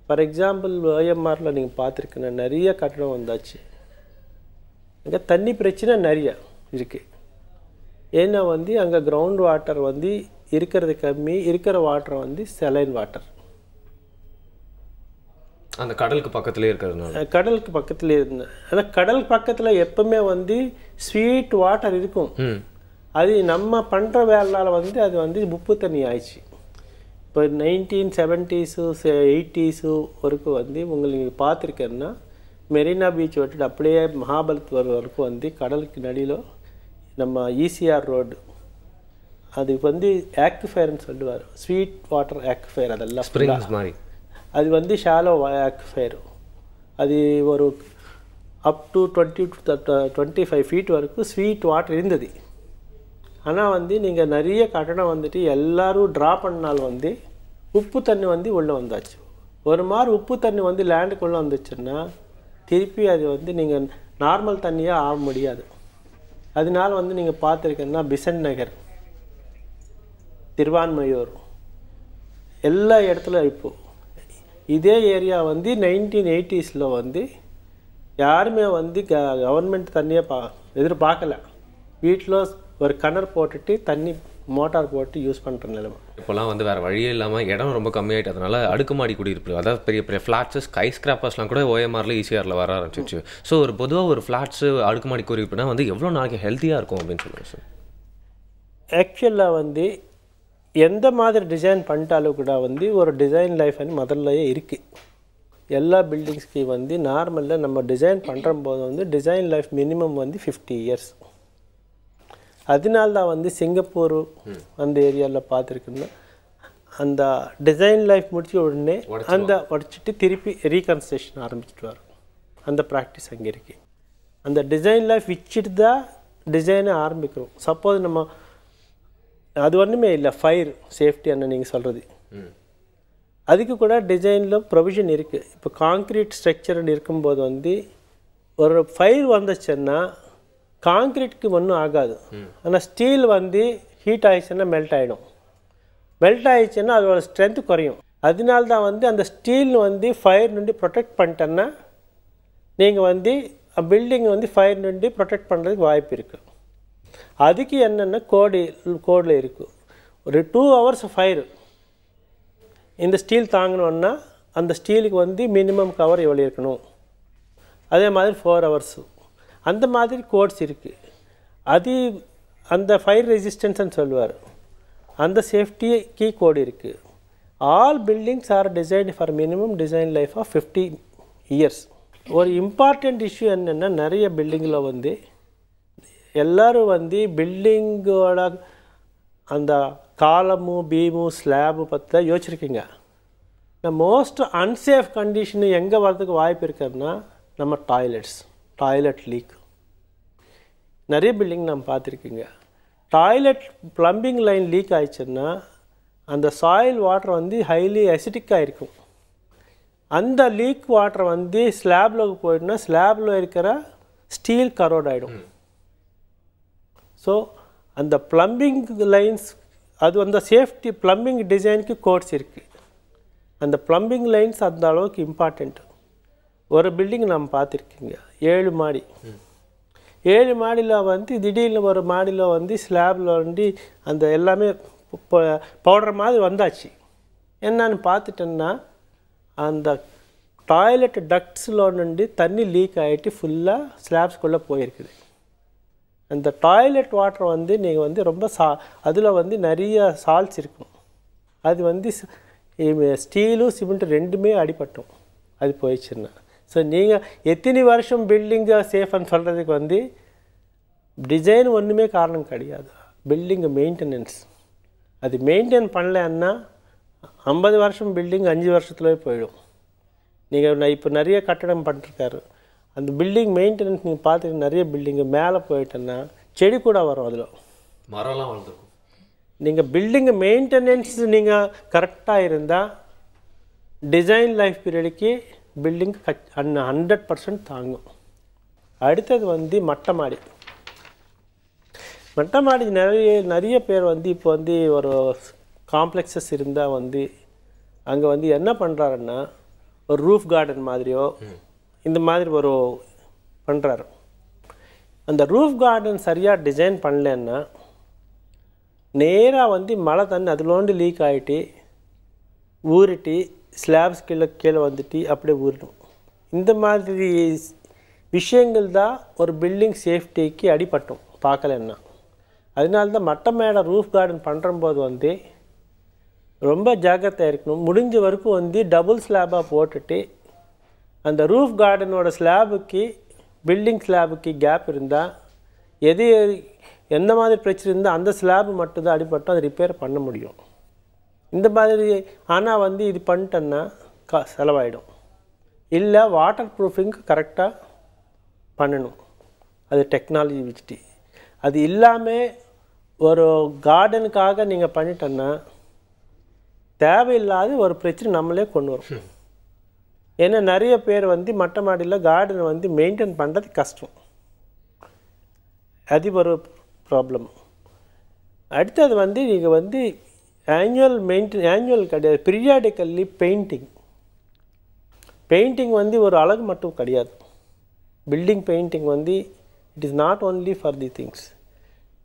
ஃபார் எக்ஸாம்பிள் OMRல நீங்கள் பார்த்துருக்கீங்க, நிறைய கட்டணம் வந்தாச்சு. அங்கே தண்ணி பிரச்சனை நிறைய இருக்குது. ஏன்னா வந்து அங்கே கிரவுண்ட் வாட்டர் வந்து இருக்கிறது கம்மி, இருக்கிற வாட்டர் வந்து செலைன் வாட்டர். அந்த கடலுக்கு பக்கத்துலேயே இருக்கிறதுனால கடலுக்கு பக்கத்துலேயே இருந்தேன். ஆனால் கடல் பக்கத்தில் எப்பவுமே வந்து ஸ்வீட் வாட்டர் இருக்கும். அது நம்ம பண்ணுற வேலையால் வந்து அது வந்து உப்பு தண்ணி ஆயிடுச்சு. இப்போ 1970s 80s வரைக்கும் வந்து உங்களுக்கு பார்த்துருக்கேன்னா மெரினா பீச் விட்டுட்டு அப்படியே மகாபலிபுரம் வரைக்கும் வந்து கடலுக்கு நடியில் நம்ம ECR ரோடு அது வந்து ஆக்விஃபயர்னு சொல்லுவார். ஸ்வீட் வாட்டர் ஆக்விஃபயர், அதெல்லாம் ஸ்ப்ரிங்ஸ் மாதிரி. அது வந்து ஷாலோ ஆக்விஃபயர். அது ஒரு அப் டு 20 to 25 ஃபீட் வரைக்கும் ஸ்வீட் வாட்டர் இருந்தது. ஆனால் வந்து நீங்கள் நிறைய கட்டடம் வந்துட்டு எல்லோரும் ட்ரா பண்ணால் வந்து உப்பு தண்ணி வந்து உள்ளே வந்தாச்சு. ஒரு மாதிரி உப்பு தண்ணி வந்து லேண்டுக்குள்ளே வந்துச்சுன்னா திருப்பி அது வந்து நீங்கள் நார்மல் தண்ணியாக ஆக முடியாது. அதனால வந்து நீங்கள் பார்த்துருக்கீங்கன்னா பிசன் நகர், திருவான்மையூர் எல்லா இடத்துல இப்போது இதே ஏரியா வந்து 1980s வந்து யாருமே வந்து கவர்மெண்ட் தண்ணியை எதிர்பார்க்கல. வீட்டில் ஒரு கிணறு போட்டுட்டு தண்ணி மோட்டார் போட்டு யூஸ் பண்ணுற நிலைமை. இப்போலாம் வந்து வேறு வழியே இல்லாமல் இடம் ரொம்ப கம்மியாயிட்டதுனால அடுக்குமாடி குடியிருப்பு, அதாவது பெரிய பெரிய ஃப்ளாட்ஸு ஸ்கை ஸ்கிராப்பர்ஸ்லாம் கூட OMRல ஈஸிஆரில் வர ஆரம்பிச்சிச்சு. ஸோ ஒரு பொதுவாக ஒரு ஃப்ளாட்ஸு அடுக்குமாடி குடியிருப்புனா வந்து எவ்வளோ நாளைக்கு ஹெல்த்தியாக இருக்கும் அப்படின்னு சொல்லுங்கள் சார். ஆக்சுவலாக வந்து எந்த மாதிரி டிசைன் பண்ணிட்டாலும் கூட வந்து ஒரு டிசைன் லைஃப் வந்து முதல்லையே இருக்குது. எல்லா பில்டிங்ஸ்க்கு வந்து நார்மலில் நம்ம டிசைன் பண்ணுற போது வந்து டிசைன் லைஃப் மினிமம் வந்து 50 இயர்ஸ். அதனால்தான் வந்து சிங்கப்பூர் அந்த ஏரியாவில் பார்த்துருக்குன்னா அந்த டிசைன் லைஃப் முடிச்ச உடனே அந்த உடச்சிட்டு திருப்பி ரீகன்ஸ்ட்ரக்ஷன் ஆரம்பிச்சுட்டு வரும். அந்த ப்ராக்டிஸ் அங்கே இருக்குது. அந்த டிசைன் லைஃப் வச்சுட்டு தான் டிசைனை ஆரம்பிக்கிறோம். சப்போஸ் நம்ம அது ஒன்றுமே இல்லை, ஃபயர் சேஃப்டி என்ன நீங்கள் சொல்கிறது, அதுக்கு கூட டிசைனில் ப்ரொவிஷன் இருக்குது. இப்போ காங்க்ரீட் ஸ்ட்ரக்சர் இருக்கும்போது வந்து ஒரு ஃபயர் வந்துச்சுன்னா காங்க்ரீட்டுக்கு ஒன்றும் ஆகாது. ஆனால் ஸ்டீல் வந்து ஹீட் ஆகிடுச்சுன்னா மெல்ட் ஆகிடும். மெல்ட் ஆகிடுச்சுன்னா அதோட ஸ்ட்ரென்த்து குறையும். அதனால்தான் வந்து அந்த ஸ்டீல் வந்து ஃபயர் నుండి ப்ரொடெக்ட் பண்ணிட்டேன்னா நீங்கள் வந்து பில்டிங் வந்து ஃபயர் నుండి ப்ரொடெக்ட் பண்ணுறதுக்கு வாய்ப்பு இருக்குது. அதுக்கு என்னென்னா கோடில் இருக்குது. ஒரு 2 hours ஃபயர் இந்த ஸ்டீல் தாங்கணுன்னா அந்த ஸ்டீலுக்கு வந்து மினிமம் கவர் எவ்வளோ இருக்கணும், அதே மாதிரி 4 hours அந்த மாதிரி கோட்ஸ் இருக்குது. அது அந்த ஃபயர் ரெசிஸ்டன்ஸ்ன்னு சொல்லுவார். அந்த சேஃப்டிக்கு கோடு இருக்குது. All buildings are designed for minimum design life of 50 years. ஒரு இம்பார்ட்டண்ட் இஷ்யூ என்னென்னா நிறைய பில்டிங்கில் வந்து எல்லோரும் வந்து பில்டிங்கோட அந்த காலமு பீமு ஸ்லாபு பற்றி தான் யோசிச்சிருக்கீங்க. மோஸ்ட் அன்சேஃப் கண்டிஷனு எங்கே வரதுக்கு வாய்ப்பு இருக்குன்னா நம்ம டாய்லெட் லீக் நிறைய பில்டிங் நம்ம பார்த்துருக்கீங்க. டாய்லெட் ப்ளம்பிங் லைன் லீக் ஆயிடுச்சுன்னா அந்த சாயில் வாட்டர் வந்து ஹைலி அசிட்டிக்காக இருக்கும். அந்த லீக் வாட்டர் வந்து ஸ்லாபில் போயிட்டுனா ஸ்லாபில் இருக்கிற ஸ்டீல் கரோட் ஆகிடும். ஸோ அந்த ப்ளம்பிங் லைன்ஸ் அது அந்த சேஃப்டி ப்ளம்பிங் டிசைனுக்கு கோட்ஸ் இருக்குது. அந்த ப்ளம்பிங் லைன்ஸ் அந்த அளவுக்கு இம்பார்ட்டண்ட். ஒரு பில்டிங் நம்ம பார்த்துருக்கீங்க 7 மாடி. 7 மாடியில் வந்து திடீர்னு ஒரு மாடியில் வந்து ஸ்லாபில் வந்து அந்த எல்லாமே பவுடர் மாதிரி வந்தாச்சு. என்னன்னு பார்த்துட்டோன்னா அந்த டாய்லெட் டக்ட்ஸில் నుండి தண்ணி லீக் ஆகிட்டு ஃபுல்லாக ஸ்லாப்ஸ்குள்ளே போயிருக்குது. அந்த டாய்லெட் வாட்டர் வந்து நீங்கள் வந்து ரொம்ப அதில் வந்து நிறைய சால்ட்ஸ் இருக்கும். அது வந்து ஸ்டீலும் சிமெண்ட்டு ரெண்டுமே அடிபட்டோம் அது போயிடுச்சுன்னா. ஸோ நீங்கள் எத்தனை வருஷம் பில்டிங்கை சேஃப்னு சொல்கிறதுக்கு வந்து டிசைன் ஒன்றுமே காரணம் கிடையாது. பில்டிங்கு மெயின்டெனன்ஸ் அது மெயின்டைன் பண்ணலன்னா 50 வருஷம் பில்டிங் 5 வருஷத்துலேயே போயிடும். நீங்கள் இப்போ நிறைய கட்டடம் பண்ணிருக்காரு. அந்த பில்டிங் மெயின்டெனன்ஸ் நீங்கள் பார்த்துட்டு நிறைய பில்டிங்கு மேலே போயிட்டேன்னா செடி கூட வரும், அதில் மரம்லாம் வளர்ந்துருக்கும். நீங்கள் பில்டிங்கு மெயின்டெனன்ஸ் நீங்கள் கரெக்டாக இருந்தால் டிசைன் லைஃப் பீரியடுக்கு பில்டிங் 100% தாங்கும். அடுத்தது வந்து மொட்டை மாடி. நிறைய பேர் வந்து இப்போ வந்து ஒரு காம்ப்ளெக்ஸஸ் இருந்தால் வந்து அங்கே வந்து என்ன பண்ணுறாருன்னா ஒரு ரூஃப் கார்டன் மாதிரியோ இந்த மாதிரி ஒரு பண்ணுறாரு. அந்த ரூஃப் கார்டன் சரியாக டிசைன் பண்ணலன்னா நேராக வந்து மழை தண்ணி அதிலோண்டு லீக் ஆகிட்டு ஊறிட்டு ஸ்லாப்ஸ் கீழே வந்துட்டு அப்படியே ஊறிடும். இந்த மாதிரி விஷயங்கள் தான் ஒரு பில்டிங் சேஃப்டிக்கு அடிபட்டோம் பார்க்கலன்னா. அதனால்தான் மொட்டை மேடை ரூஃப் கார்டன் பண்ணுறம்போது வந்து ரொம்ப ஜாக்கிரதையாக இருக்கணும். முடிஞ்ச வரைக்கும் வந்து டபுள் ஸ்லாபாக போட்டுட்டு அந்த ரூஃப் கார்டனோட ஸ்லாபுக்கு பில்டிங் ஸ்லாபுக்கு கேப் இருந்தால் எந்த மாதிரி பிரச்சனை இருந்தால் அந்த ஸ்லாபு மட்டும்தான் அடிபட்டோம், அதை ரிப்பேர் பண்ண முடியும். இந்த மாதிரி ஆனால் வந்து இது பண்ணிட்டோன்னா செலவாயிடும். இல்லை வாட்டர் ப்ரூஃபிங்க்கு கரெக்டாக பண்ணணும். அது டெக்னாலஜி வச்சுட்டு. அது இல்லாமல் ஒரு கார்டனுக்காக நீங்கள் பண்ணிட்டோன்னா தேவையில்லாத ஒரு பிரச்சனை நம்மளே கொண்டு வரும். ஏன்னா நிறைய பேர் வந்து மொட்டை மாடியில் கார்டனை வந்து மெயின்டைன் பண்ணுறது கஷ்டம். அது ஒரு ப்ராப்ளம். அடுத்தது வந்து நீங்கள் வந்து ஆனுவல் கிடையாது, பீரியாடிக்கல்லி பெயிண்டிங் வந்து ஒரு அழகு மட்டும் கிடையாது. பில்டிங் பெயிண்டிங் வந்து it is not only for the things.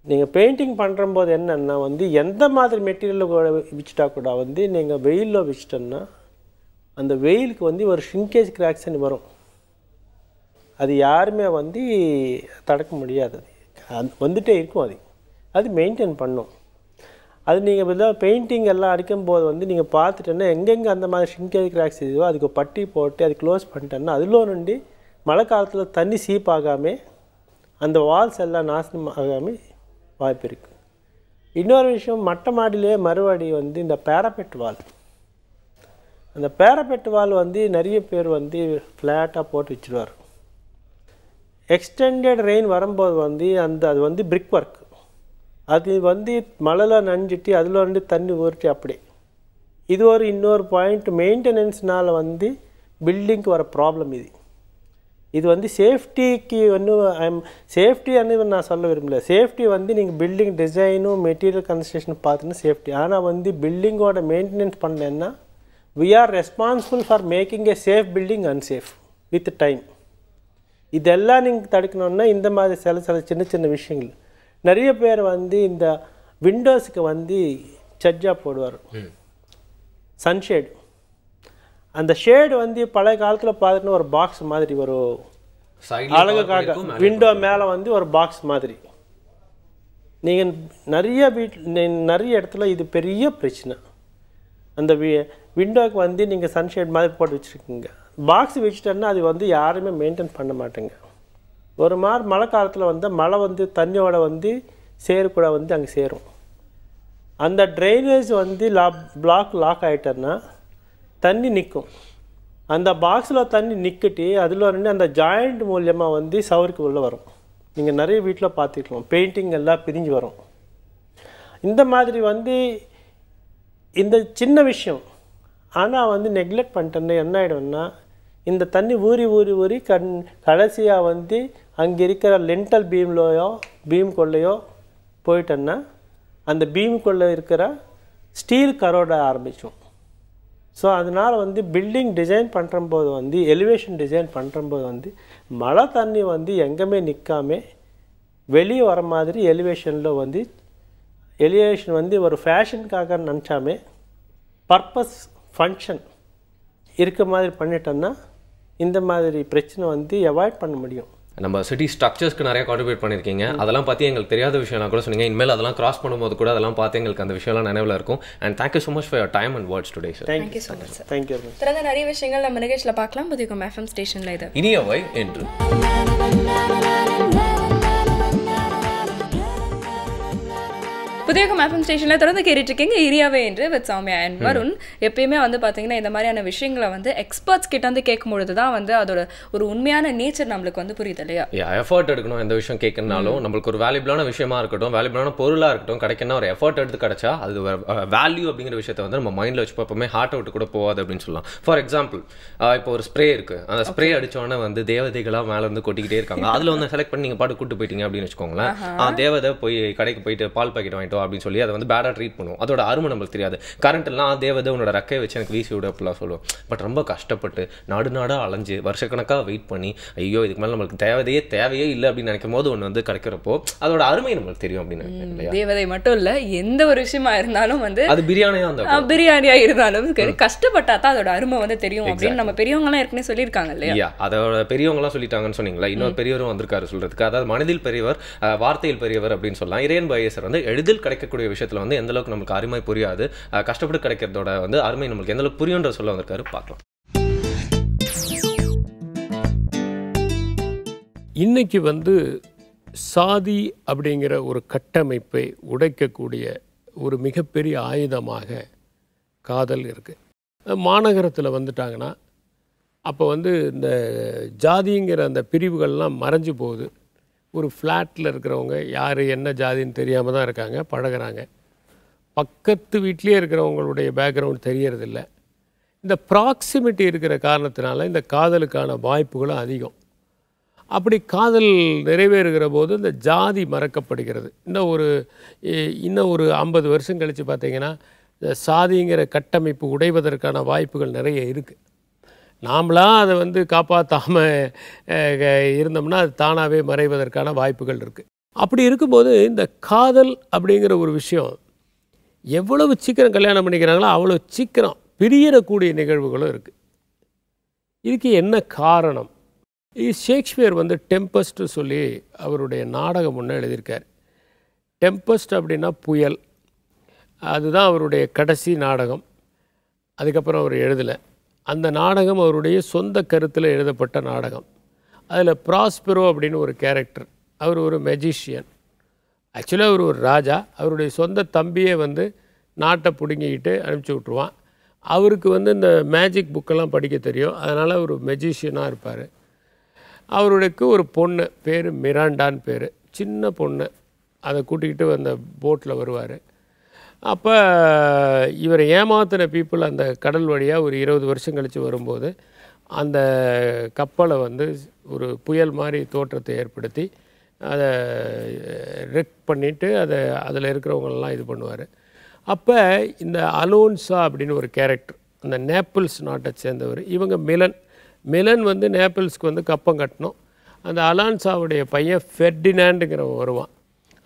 நீங்கள் பெயிண்டிங் பண்ணுறம்போது என்னென்னா வந்து எந்த மாதிரி மெட்டீரியல் வச்சுட்டா கூட வந்து நீங்கள் வெயிலில் வச்சிட்டோன்னா அந்த வெயிலுக்கு வந்து ஒரு ஷ்ரிங்கேஜ் கிராக்ஷன் வரும். அது யாருமே வந்து தடுக்க முடியாது. அது வந்துகிட்டே இருக்கும். அது மெயின்டைன் பண்ணும். அது நீங்கள் இதாக பெயிண்டிங் எல்லாம் அடிக்கும்போது வந்து நீங்கள் பார்த்துட்டோன்னா எங்கெங்கே அந்த மாதிரி ஷ்ரிங்கேஜ் கிராக்ஸ் இதுவோ அதுக்கு பட்டி போட்டு அது க்ளோஸ் பண்ணிட்டோன்னா அதில் ஒன்று மழை காலத்தில் தண்ணி சீப் ஆகாமல் அந்த வால்ஸ் எல்லாம் நாசனம் ஆகாமல் வாய்ப்பு இருக்குது. இன்னொரு விஷயம், மொட்டை மாடியிலே மறுபடி வந்து இந்த பேராபெட் வால், அந்த பேராபெட் வால் வந்து நிறைய பேர் வந்து ஃப்ளாட்டாக போட்டு வச்சுருவார். எக்ஸ்டெண்டட் ரெயின் வரும்போது வந்து அது வந்து பிரிக் ஒர்க், அது வந்து மழையில் நனைஞ்சிட்டு அதில் வந்து தண்ணி ஊறிட்டு அப்படி. இது ஒரு இன்னொரு பாயிண்ட், மெயின்டெனன்ஸ்னால் வந்து பில்டிங்க்கு வர ப்ராப்ளம் இது வந்து சேஃப்டிக்கு வந்து சேஃப்டி நான் சொல்ல விரும்பல. சேஃப்டி வந்து நீங்கள் பில்டிங் டிசைனும் மெட்டீரியல் கன்ஸ்ட்ரக்ஷன் பார்த்துன்னு சேஃப்டி. ஆனால் வந்து பில்டிங்கோட மெயின்டெனன்ஸ் பண்ணலன்னா we are responsible for making a safe building unsafe with time. இதெல்லாம் நீங்கள் தடுக்கணுன்னா இந்த மாதிரி சில சின்ன விஷயங்கள். நிறைய பேர் வந்து இந்த விண்டோஸுக்கு வந்து சஜ்ஜா போடுவார், சன்ஷேடு. அந்த ஷேடு வந்து பழைய காலத்தில் பார்த்துட்டுன்னா ஒரு பாக்ஸ் மாதிரி ஒரு அழகுக்காக விண்டோ மேலே வந்து ஒரு பாக்ஸ் மாதிரி. நீங்கள் நிறைய இடத்துல இது பெரிய பிரச்சனை. அந்த விண்டோவுக்கு வந்து நீங்கள் சன்ஷேட் மாதிரி போட்டு வச்சுருக்கீங்க, பாக்ஸ் வச்சுட்டோன்னா அது வந்து யாருமே மெயின்டைன் பண்ண மாட்டேங்க. ஒரு மாதிரி மழை காலத்தில் வந்து மழை வந்து தண்ணியோட வந்து சேருக்கூட வந்து அங்கே சேரும். அந்த ட்ரைனேஜ் வந்து லாக் ஆகிட்டோன்னா தண்ணி நிற்கும். அந்த பாக்ஸில் தண்ணி நிற்கிட்டு அதில் வந்து அந்த ஜாயிண்ட் மூலியமாக வந்து சவருக்கு உள்ளே வரும். நீங்கள் நிறைய வீட்டில் பார்த்துக்கலாம், பெயிண்டிங் எல்லாம் பிரிஞ்சு வரும். இந்த மாதிரி வந்து இந்த சின்ன விஷயம். ஆனால் வந்து நெக்லெக்ட் பண்ணிட்டோன்னா என்ன ஆகிடும்னா இந்த தண்ணி ஊறி கடைசியாக வந்து அங்கே இருக்கிற லென்டல் பீம்குள்ளேயோ போயிட்டோன்னா அந்த பீமுக்குள்ளே இருக்கிற ஸ்டீல் கரோட ஆரம்பிச்சோம். ஸோ அதனால் வந்து பில்டிங் டிசைன் பண்ணுறம்போது வந்து எலிவேஷன் டிசைன் பண்ணுறம்போது வந்து மழை தண்ணி வந்து எங்கேயுமே நிற்காம வெளியே வர மாதிரி எலிவேஷன் வந்து ஒரு ஃபேஷனுக்காக நினச்சாமே பர்பஸ் ஃபங்க்ஷன் இருக்க மாதிரி பண்ணிட்டோன்னா இந்த மாதிரி பிரச்சனை வந்து அவாய்ட் பண்ண முடியும். நம்ம சிட்டி ஸ்ட்ரக்சர்ஸ்க்கு நிறைய கான்ட்ரிபியூட் பண்ணியிருக்கீங்க. அதெல்லாம் பார்த்து எங்களுக்கு தெரியாத விஷயம் கூட சொன்னீங்க. இனிமேல் அதெல்லாம் கிராஸ் பண்ணும்போது கூட அதெல்லாம் பார்த்து எங்களுக்கு அந்த விஷயம்லாம் நினைவில் இருக்கும். And thank you so much for your time and words today sir. Thank you so much sir. Thank you. தொடர்ந்து நிறைய விஷயங்கள் நம்ம நிகழ்ச்சியில் பார்க்கலாம். புதிய FM ஸ்டேஷனில் இது இனியவை என்று புதிய FM ஸ்டேஷனில் தொடர்ந்து கேட்டுட்டு இருக்கீங்க இரியாவே என்று வித் சௌமியா அண்ட் வருண். எப்பயுமே வந்து பார்த்தீங்கன்னா இந்த மாதிரியான விஷயங்களை வந்து எக்ஸ்பர்ட்ஸ் கிட்ட வந்து கேட்கும்பொழுது தான் வந்து அதோட ஒரு உண்மையான நேச்சர் நம்மளுக்கு வந்து புரியுது இல்லையா? எஃபர்ட் எடுக்கணும். எந்த விஷயம் கேட்கறனாலும் நம்மளுக்கு ஒரு வேல்யூபிளான விஷயமா இருக்கட்டும், வேல்யூபிளான பொருளாக இருக்கட்டும், கிடைக்கணும் ஒரு எஃபர்ட் எடுத்து கிடைச்சா அது வேல்யூ அப்படிங்கிற விஷயத்தை வந்து நம்ம மைண்டில் வச்சு பார்ப்போமே, ஹார்ட் அவுட் கூட போகாது அப்படின்னு சொல்லலாம். ஃபார் எக்ஸாம்பிள், இப்போ ஒரு ஸ்ப்ரே இருக்கு, அந்த ஸ்ப்ரே அடிச்சோடனே வந்து தேவதைகளாக மேலே வந்து கொட்டிக்கிட்டே இருக்காங்க. அதில் வந்து செலக்ட் பண்ணி நீங்கள் பாட்டு கூட்டு போயிட்டீங்க அப்படின்னு வச்சுக்கோங்களேன். தேவதை போய் கடைக்கு போயிட்டு பால் பாக்கெட் வாங்கிட்டோம் அப்படின்னு சொல்லி அதை வந்து பேடாக ட்ரீட் பண்ணுவோம். அதோட அருமை நம்மளுக்கு தெரியாது. கரண்ட் எல்லாம் தேவதை உன்னோட ரெக்கையை வச்சு எனக்கு வீசி விட அப்படிலாம் சொல்லுவோம். பட் ரொம்ப கஷ்டப்பட்டு நாடாக அலைஞ்சு வருஷக்கணக்காக வெயிட் பண்ணி ஐயோ இதுக்கு மேலே நம்மளுக்கு தேவையே இல்லை அப்படின்னு நினைக்கும் போது ஒன்று வந்து கிடைக்கிறப்போ அதோட அருமை நம்மளுக்கு தெரியும் அப்படின்னு. தேவதை மட்டும் இல்லை, எந்த ஒரு விஷயமா இருந்தாலும் வந்து அது பிரியாணியா இருந்தாலும் கஷ்டப்பட்டா தான் அதோட அருமை வந்து தெரியும் அப்படின்னு நம்ம பெரியவங்கலாம் ஏற்கனவே சொல்லியிருக்காங்க இல்லையா? அதோட பெரியவங்களாம் சொல்லிட்டாங்கன்னு சொன்னீங்களா. இன்னொரு பெரியவரும் வந்திருக்காரு சொல்றதுக்கு. அதாவது மனதில் பெரியவர், வார்த்தையில் பெரியவர் அப்படின்னு சொல்லலாம். இறையன் பையசர் வந்து எளிதில் கிடைக்கக்கூடிய விஷயத்துல வந்து எந்த அளவுக்கு நமக்கு அருமை புரியாது, கஷ்டப்பட்டு கிடைக்கிறதோட வந்து அருமை நம்மளுக்கு எந்த அளவுக்கு புரியுன்ற சொல்ல வந்திருக்காரு. பார்க்கலாம். இன்னைக்கு வந்து சாதி அப்படிங்கிற ஒரு கட்டமைப்பை உடைக்கக்கூடிய ஒரு மிகப்பெரிய ஆயுதமாக காதல் இருக்குது. மாநகரத்தில் வந்துட்டாங்கன்னா அப்போ வந்து இந்த ஜாதிங்கிற அந்த பிரிவுகள்லாம் மறைஞ்சு போகுது. ஒரு ஃப்ளாட்டில் இருக்கிறவங்க யார் என்ன ஜாதின்னு தெரியாமல் தான் இருக்காங்க, பழகுறாங்க. பக்கத்து வீட்லேயே இருக்கிறவங்களுடைய பேக்ரவுண்ட் தெரியறதில்ல. இந்த ப்ராக்சிமிட்டி இருக்கிற காரணத்தினால இந்த காதலுக்கான வாய்ப்புகளும் அதிகம். அப்படி காதல் நிறைவேறுகிற போது இந்த ஜாதி மறக்கப்படுகிறது. இன்னும் ஒரு 50 வருஷம் கழித்து பார்த்திங்கன்னா இந்த சாதிங்கிற கட்டமைப்பு உடைவதற்கான வாய்ப்புகள் நிறைய இருக்குது. நாமளாக அதை வந்து காப்பாற்றாமல் இருந்தோம்னா அது தானாகவே மறைவதற்கான வாய்ப்புகள் இருக்குது. அப்படி இருக்கும்போது இந்த காதல் அப்படிங்கிற ஒரு விஷயம் எவ்வளவு சீக்கிரம் கல்யாணம் பண்ணிக்கிறாங்களோ அவ்வளோ சீக்கிரம் பிரியறக்கூடிய நிகழ்வுகளும் இருக்குது. இதுக்கு என்ன காரணம்? ஷேக்ஸ்பியர் வந்து டெம்பஸ்ட்டு சொல்லி அவருடைய நாடகம் ஒன்று எழுதியிருக்கார். டெம்பஸ்ட் அப்படின்னா புயல். அதுதான் அவருடைய கடைசி நாடகம். அதுக்கப்புறம் அவர் எழுதலை. அந்த நாடகம் அவருடைய சொந்த கருத்தில் எழுதப்பட்ட நாடகம். அதில் ப்ராஸ்பெரோ அப்படின்னு ஒரு கேரக்டர். அவர் ஒரு மெஜிஷியன். ஆக்சுவலாக அவர் ஒரு ராஜா. அவருடைய சொந்த தம்பியை வந்து நாட்டை பிடுங்கிக்கிட்டு அனுப்பிச்சி விட்ருவான். அவருக்கு வந்து இந்த மேஜிக் புக்கெல்லாம் படிக்க தெரியும். அதனால் அவர் மெஜிஷியனாக இருப்பார். அவருக்கு ஒரு பொண்ணு பேர் மிராண்டான்னு பேர், சின்ன பொண்ணு. அதை கூட்டிக்கிட்டு அந்த போட்டில் வருவார். அப்போ இவரை ஏமாத்தின பீப்புள் அந்த கடல் வழியாக ஒரு 20 வருஷம் கழித்து வரும்போது அந்த கப்பலை வந்து ஒரு புயல் மாதிரி தோற்றத்தை ஏற்படுத்தி அதை ரெக் பண்ணிவிட்டு அதில் இருக்கிறவங்களெல்லாம் இது பண்ணுவார். அப்போ இந்த அலோன்சா அப்படின்னு ஒரு கேரக்டர், அந்த நேப்பிள்ஸ் நாட்டை சேர்ந்தவர். இவங்க மிலன் வந்து நேப்பிள்ஸ்க்கு வந்து கப்பம் கட்டணும். அந்த அலான்சாவுடைய பையன் ஃபெர்டினாண்டுங்கிறவன் வருவான்.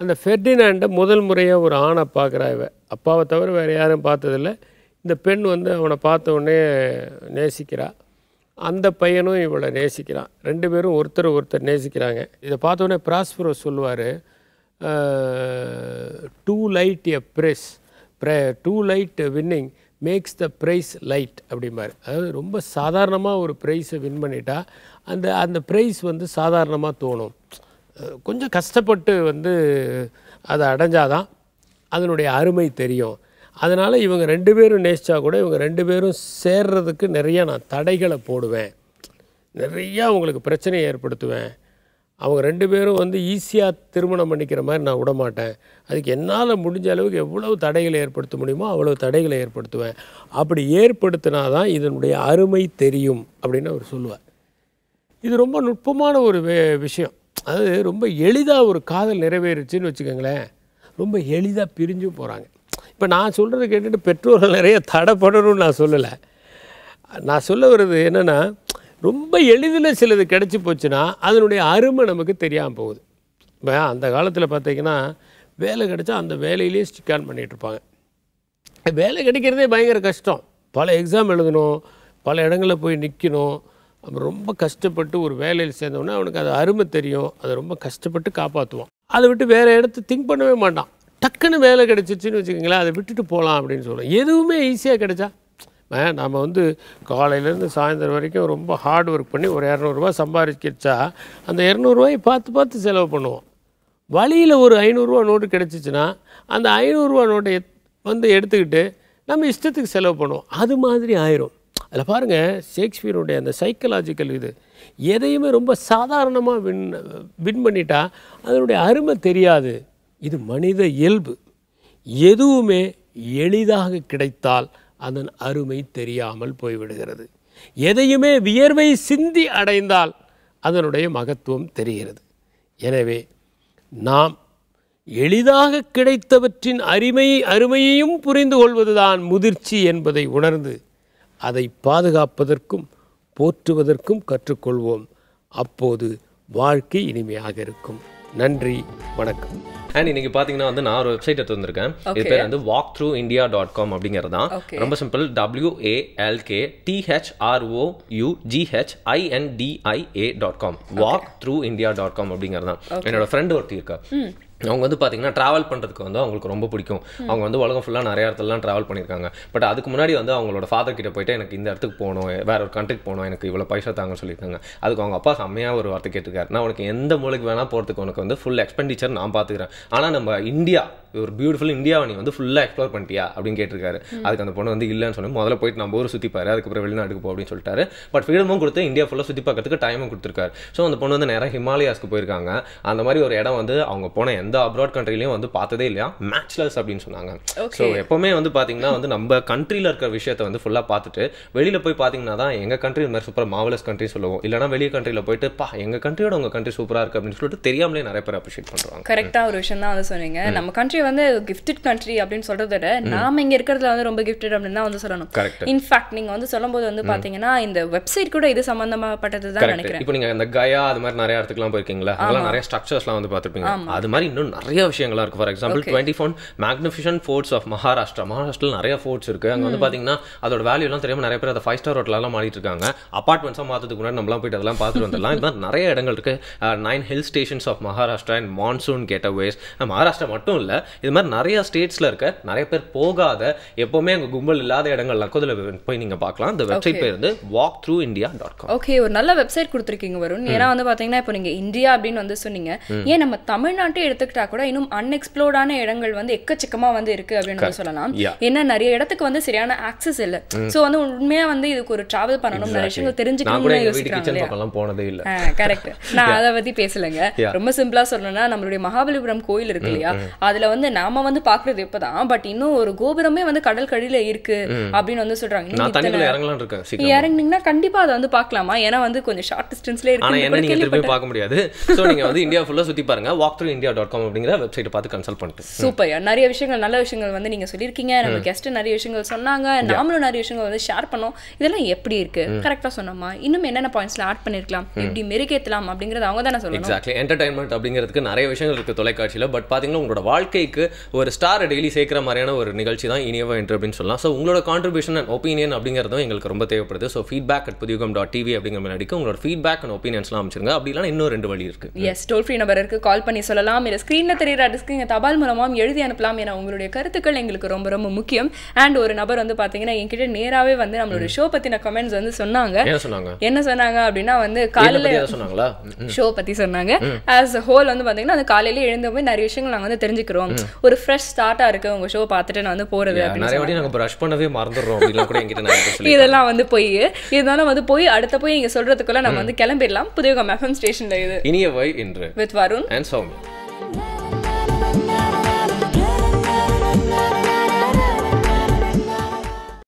அந்த ஃபெர்டினாண்டை முதல் முறையாக ஒரு ஆணை பார்க்குறா. அப்பாவை தவிர வேறு யாரும் பார்த்ததில்ல. இந்த பெண் வந்து அவனை பார்த்த உடனே நேசிக்கிறா. அந்த பையனும் இவளை நேசிக்கிறான். 2 பேரும் ஒருத்தர் நேசிக்கிறாங்க. இதை பார்த்தோன்னே ப்ராஸ்பெரோ சொல்லுவார், too light a prize, too light winning makes the prize light அப்படிம்பார். அதாவது ரொம்ப சாதாரணமாக ஒரு ப்ரைஸை வின் பண்ணிட்டா அந்த ப்ரைஸ் வந்து சாதாரணமாக தோணும். கொஞ்சம் கஷ்டப்பட்டு வந்து அதை அடைஞ்சாதான் அதனுடைய அருமை தெரியும். அதனால் இவங்க 2 பேரும் நேசித்தா கூட இவங்க 2 பேரும் சேர்றதுக்கு நிறையா நான் தடைகளை போடுவேன், நிறையா அவங்களுக்கு பிரச்சனையை ஏற்படுத்துவேன். அவங்க 2 பேரும் வந்து ஈஸியாக திருமணம் பண்ணிக்கிற மாதிரி நான் விடமாட்டேன். அதுக்கு என்னால் முடிஞ்ச அளவுக்கு எவ்வளவு தடைகளை ஏற்படுத்த முடியுமோ அவ்வளவு தடைகளை ஏற்படுத்துவேன். அப்படி ஏற்படுத்தினா தான் இதனுடைய அருமை தெரியும் அப்படின்னு அவர் சொல்லுவார். இது ரொம்ப நுட்பமான ஒரு விஷயம். அது ரொம்ப எளிதாக ஒரு காதல் நிறைவேறுச்சுன்னு வச்சுக்கோங்களேன், ரொம்ப எளிதாக பிரிஞ்சும் போகிறாங்க. இப்போ நான் சொல்கிறத கேட்டுட்டு பெற்றோர்கள் நிறைய தடைப்படணும்னு நான் சொல்லலை. நான் சொல்ல வர்றது என்னென்னா, ரொம்ப எளிதில் சிலது கிடச்சி போச்சுன்னா அதனுடைய அருமை நமக்கு தெரியாமல் போகுது. இப்போ அந்த காலத்தில் பார்த்திங்கன்னா வேலை கிடச்சா அந்த வேலையிலே ஸ்டிக் ஆன் பண்ணிகிட்ருப்பாங்க. வேலை கிடைக்கிறதே பயங்கர கஷ்டம். பல எக்ஸாம் எழுதணும், பல இடங்களில் போய் நிற்கணும். அப்புறம் ரொம்ப கஷ்டப்பட்டு ஒரு வேலையில் சேர்ந்தோன்னா அவனுக்கு அது அருமை தெரியும். அதை ரொம்ப கஷ்டப்பட்டு காப்பாற்றுவான். அதை விட்டு வேறு இடத்த திங்க் பண்ணவே மாட்டான். டக்குன்னு வேலை கிடச்சிச்சின்னு வச்சுக்கோங்களேன், அதை விட்டுட்டு போகலாம் அப்படின்னு சொல்லுவோம். எதுவுமே ஈஸியாக கிடைச்சா நம்ம வந்து காலையிலேருந்து சாயந்தரம் வரைக்கும் ரொம்ப ஹார்ட் ஒர்க் பண்ணி ஒரு 200 ரூபா சம்பாதிக்கிச்சா அந்த 200 ரூபாயை பார்த்து செலவு பண்ணுவோம். வழியில் ஒரு 500 ரூபா நோட்டு கிடச்சிச்சின்னா அந்த 500 ரூபா நோட்டை வந்து எடுத்துக்கிட்டு நம்ம இஷ்டத்துக்கு செலவு பண்ணுவோம். அது மாதிரி ஆயிரும். அதில் பாருங்கள், ஷேக்ஸ்பியருடைய அந்த சைக்கலாஜிக்கல் இது எதையுமே ரொம்ப சாதாரணமாக வின் பண்ணிட்டா அதனுடைய அருமை தெரியாது. இது மனித இயல்பு. எதுவுமே எளிதாக கிடைத்தால் அதன் அருமை தெரியாமல் போய்விடுகிறது. எதையுமே வியர்வை சிந்தி அடைந்தால் அதனுடைய மகத்துவம் தெரிகிறது. எனவே நாம் எளிதாக கிடைத்தவற்றின் அருமையையும் புரிந்து கொள்வதுதான் முதிர்ச்சி என்பதை உணர்ந்து அதை பாதுகாப்பதற்கும் போற்றுவதற்கும் கற்றுக்கொள்வோம். அப்போது வாழ்க்கை இனிமையாக இருக்கும். நன்றி, வணக்கம். அண்ட் இன்னைக்கு பார்த்தீங்கன்னா வந்து நான் ஒரு வெப்சைட் எடுத்து வந்திருக்கேன். இது பேர் வந்து walkthroughindia.com அப்படிங்கிறது தான். ரொம்ப சிம்பிள். walkthroughindia.com walkthroughindia.com அப்படிங்கிறது தான். என்னோட ஃப்ரெண்ட் ஒருத்தி இருக்கா, அவங்க வந்து பார்த்தீங்கன்னா ட்ராவல் பண்ணுறதுக்கு வந்து அவங்களுக்கு ரொம்ப பிடிக்கும். அவங்க வந்து உலகம் ஃபுல்லாக நிறைய இடத்துலலாம் ட்ராவல் பண்ணியிருக்காங்க. பட் அதுக்கு முன்னாடி வந்து அவங்களோட ஃபாதர் கிட்ட போயிட்டு எனக்கு இந்த இடத்துக்கு போகணும், வேற ஒரு கண்ட்ரிக்கு போகணும், எனக்கு இவ்வளோ பைசா தாங்கன்னு சொல்லியிருக்காங்க. அதுக்கு அவங்க அப்பா செம்மையாக ஒரு வார்த்தை கேட்டிருக்காரு, நான் உனக்கு எந்த மூலைக்கு வேணால் போகிறதுக்கு உனக்கு வந்து ஃபுல் எக்ஸ்பெண்டிச்சர் நான் பார்த்துக்கிறேன், ஆனால் நம்ம இந்தியா ஒரு பியூட்டிஃபுல் இந்தியாவை நீ வந்து ஃபுல்லாக எக்ஸ்ப்ளோர் பண்ணிட்டியா அப்படின்னு கேட்டிருக்காரு. அதுக்கு அந்த பொண்ணு வந்து இல்லைன்னு சொன்னேன், முதல்ல போயிட்டு நம்ம ஊர் சுற்றிப்பாரு, அதுக்கப்புறம் வெளிநாட்டுக்கு போ அப்படின்னு சொல்லிட்டாரு. பட் ஃப்ரீடமும் கொடுத்து இந்தியா ஃபுல்லாக சுற்றி பார்க்கறதுக்கு டைமும் கொடுத்துருக்காரு. ஸோ அந்த பொண்ணு வந்து நேராக ஹிமாலயாஸ்க்கு போயிருக்காங்க. அந்த மாதிரி ஒரு இடம் வந்து அவங்க போன எந்த அப்ராட் கண்ட்ரிலையும் வந்து பார்த்ததே இல்லையா, மேட்ச்லெஸ் அப்படின்னு சொன்னாங்க. ஸோ எப்பவுமே வந்து பார்த்தீங்கன்னா வந்து நம்ம கண்ட்ரியில் இருக்கிற விஷயத்தை வந்து ஃபுல்லாக பார்த்துட்டு வெளியில் போய் பார்த்தீங்கன்னா தான் எங்கள் கண்ட்ரி இந்த மாதிரி சூப்பர் மாவலஸ் கண்ட்ரி சொல்லுவோம். இல்லைனா வெளியே கண்ட்ரியில் போயிட்டு எங்கள் கண்ட்ரியோட உங்கள் கண்ட்ரி சூப்பராக இருக்குது அப்படின்னு சொல்லிட்டு தெரியாமலே நிறைய பேர் அப்ரிஷியேட் பண்ணுறாங்க. கரெக்டாக ஒரு விஷயம் தான் வந்து சொன்னீங்க. நம்ம கண்ட்ரி வந்து கிஃப்டட் கண்ட்ரி அப்படின்னு சொல்றத விட நாம இங்க இருக்கிறதுல வந்து ரொம்ப கிஃப்டட் அப்படின்னு தான் வந்து சொல்லணும். இன்ஃபேக்ட் நீங்க வந்து சொல்லும்போது வந்து பாத்தீங்கன்னா இந்த வெப்சைட் கூட இது சம்பந்தப்பட்டது தான் நினைக்கிறேன். இப்போ நீங்க இந்த கயா அது மாதிரி நிறைய இடத்துக்குலாம் போயிருக்கீங்களா, அதெல்லாம் நிறைய ஸ்ட்ரக்சர்ஸ்லாம் வந்து பார்த்துருப்பீங்க. அது மாதிரி இன்னும் நிறைய விஷயங்கள்லாம் இருக்கு. For example 24 magnificent forts of மகாராஷ்டிரால நிறைய ஃபோர்ட்ஸ் இருக்கு. அங்கே வந்து பாத்தீங்கன்னா அதோட வேல்யூ எல்லாம் தெரியாம நிறைய பேர் அதை 5 ஸ்டார் ஹோட்டலாம் மாறிட்டு இருக்காங்க. அபார்ட்மெண்ட்ஸா மாற்றதுக்கு முன்னாடி நம்மளாம் போயிட்டு அதெல்லாம் பார்த்துட்டு வந்துடலாம். இது மாதிரி நிறைய இடங்கள் இருக்கு. 9 hill stations of Maharashtra and monsoon getaways. Maharashtra மட்டும் இல்ல, இது மாதிரி நிறைய ஸ்டேட்ஸ்ல இருக்க நிறைய பேர் போகாத எப்பவுமே அங்கே கும்பல் இல்லாத இடங்கள்லாம் அதில் போய் நீங்க பார்க்கலாம். இந்த வெப்சைட் பேர் வந்து walkthroughindia.com. ஓகே, ஒரு நல்ல வெப்சைட் கொடுத்துருக்கீங்க வருண். ஏன்னா வந்து பாத்தீங்கன்னா இப்போ நீங்க இந்தியா அப்படின்னு வந்து சொன்னீங்க, ஏன் நம்ம தமிழ்நாட்டை எடுத்துக்கிட்டா கூட இன்னும் அன்எக்ஸ்ப்ளோர்டான இடங்கள் வந்து எக்கச்சக்கமா வந்து இருக்கு அப்படின்னு சொல்லலாம். ஏன்னா நிறைய இடத்துக்கு வந்து சரியான ஆக்சஸ் இல்ல. சோ வந்து உண்மையா வந்து இதுக்கு ஒரு டிராவல் பண்ணணும், நிறைய விஷயங்கள் தெரிஞ்சுக்கணும்னு யோசிக்கிறாங்க. போனதே இல்ல. கரெக்ட். நான் அதை பத்தி பேசலங்க. ரொம்ப சிம்பிளா சொல்லணும்னா நம்மளுடைய மகாபலிபுரம் கோயில் இருக்கு இல்லையா, அதுல வந்து நாம வந்து பாக்குறது இப்பதான், பட் இன்னும் ஒரு கோபுரமே வந்து கடல் கடியில இருக்கு அப்படின்னு வந்து சொல்றாங்க. இறங்குனீங்கன்னா கண்டிப்பா அதை வந்து பாக்கலாமா? ஏன்னா வந்து கொஞ்சம் ஷார்ட் டிஸ்டன்ஸ்ல இருக்கு. ஆனா என்ன நீங்க திருப்பி பார்க்க முடியாது. சோ நீங்க வந்து இந்தியா ஃபுல்லா சுத்தி பாருங்க. walkthroughindia.com அப்படிங்கற வெப்சைட் பார்த்து கன்சல்ட் பண்ணிட்டு சூப்பர். நிறைய விஷயங்கள் நல்ல விஷயங்கள் வந்து நீங்க சொல்லிருக்கீங்க. நம்ம கெஸ்ட் நிறைய விஷயங்கள் சொன்னாங்க, நாமளும் நிறைய விஷயங்கள் வந்து ஷேர் பண்ணோம். இதெல்லாம் எப்படி இருக்கு, கரெக்டா சொன்னோமா, இன்னும் என்னென்ன பாயிண்ட்ஸ்ல ஆட் பண்ணிருக்கலாம், எப்படி மெருகேத்தலாம் அப்படிங்கறது அவங்க தானே சொல்லணும். எக்ஸாக்ட்லி. என்டர்டைன்மெண்ட் அப்படிங்கிறதுக்கு நிறைய விஷயங்கள் இருக்கு தொலைக்காட்சியில. பட் பாத்தீங்கன்னா உங்களோட வாழ்க்கைக்கு ஒரு ஸ்டார் டெய்லி சேர்க்கிற மாதிரியான ஒரு நிகழ்ச்சி தான் இனியவா என்று அப்படின்னு சொல்லலாம். ஸோ உங்களோட கான்ட்ரிபியூஷன் அண்ட் ஒப்பீனியன் அப்படிங்கிறதும் எங்களுக்கு ரொம்ப தேவைப்படுது. ஸோ feedback@pudiyugam.tv அப்படிங்கிற மாதிரி அடிக்க உங்களோட ஃபீட்பேக் அண்ட் ஒப்பீனியன்ஸ்லாம் அமைச்சிருங்க. அப்படி இல்லைனா இன்னும் 2 வழி இருக்கு. எஸ், டோல் ஃப்ரீ நம்பர் இருக்கு, கால் பண்ணி சொல்லலாம். இல்லை ஸ்க்ரீன்ல தெரியுற அட்ரஸ்க்கு தபால் மூலமாகவும் எழுதி அனுப்பலாம். ஏன்னா உங்களுடைய கருத்துக்கள் எங்களுக்கு ரொம்ப ரொம்ப முக்கியம். அண்ட் ஒரு நபர் வந்து பாத்தீங்கன்னா என்கிட்ட நேராவே வந்து நம்மளோட ஷோ பத்தின கமெண்ட்ஸ் வந்து சொன்னாங்க. என்ன சொன்னாங்க அப்படின்னா வந்து காலையில சொன்னாங்களா ஷோ பத்தி சொன்னாங்க. ஆஸ் அ ஹோல் வந்து பாத்தீங்கன்னா அந்த காலையில எழுந்த போய் நிறைய விஷயங்கள் நாங்க வந்து தெரிஞ்சுக்கிறோம். ஒரு ஃப்ரெஷ் ஸ்டார்ட்டா இருக்கு உங்க ஷோ பார்த்துட்டு நான் வந்து போறது. நிறைய வாட்டி நாங்க பிரஷ் பண்ணவே மறந்துடுறோம் அப்படிலாம் கூட என்கிட்ட நிறைய சொல்லி இதெல்லாம் வந்து போய் இதனால வந்து போய் அடுத்த போய் இங்க சொல்றதுக்குள்ள நம்ம வந்து கிளம்பிடலாம். புதிய FM ஸ்டேஷன்ல இது இனியவை என்று வித் வருண் and Soumya.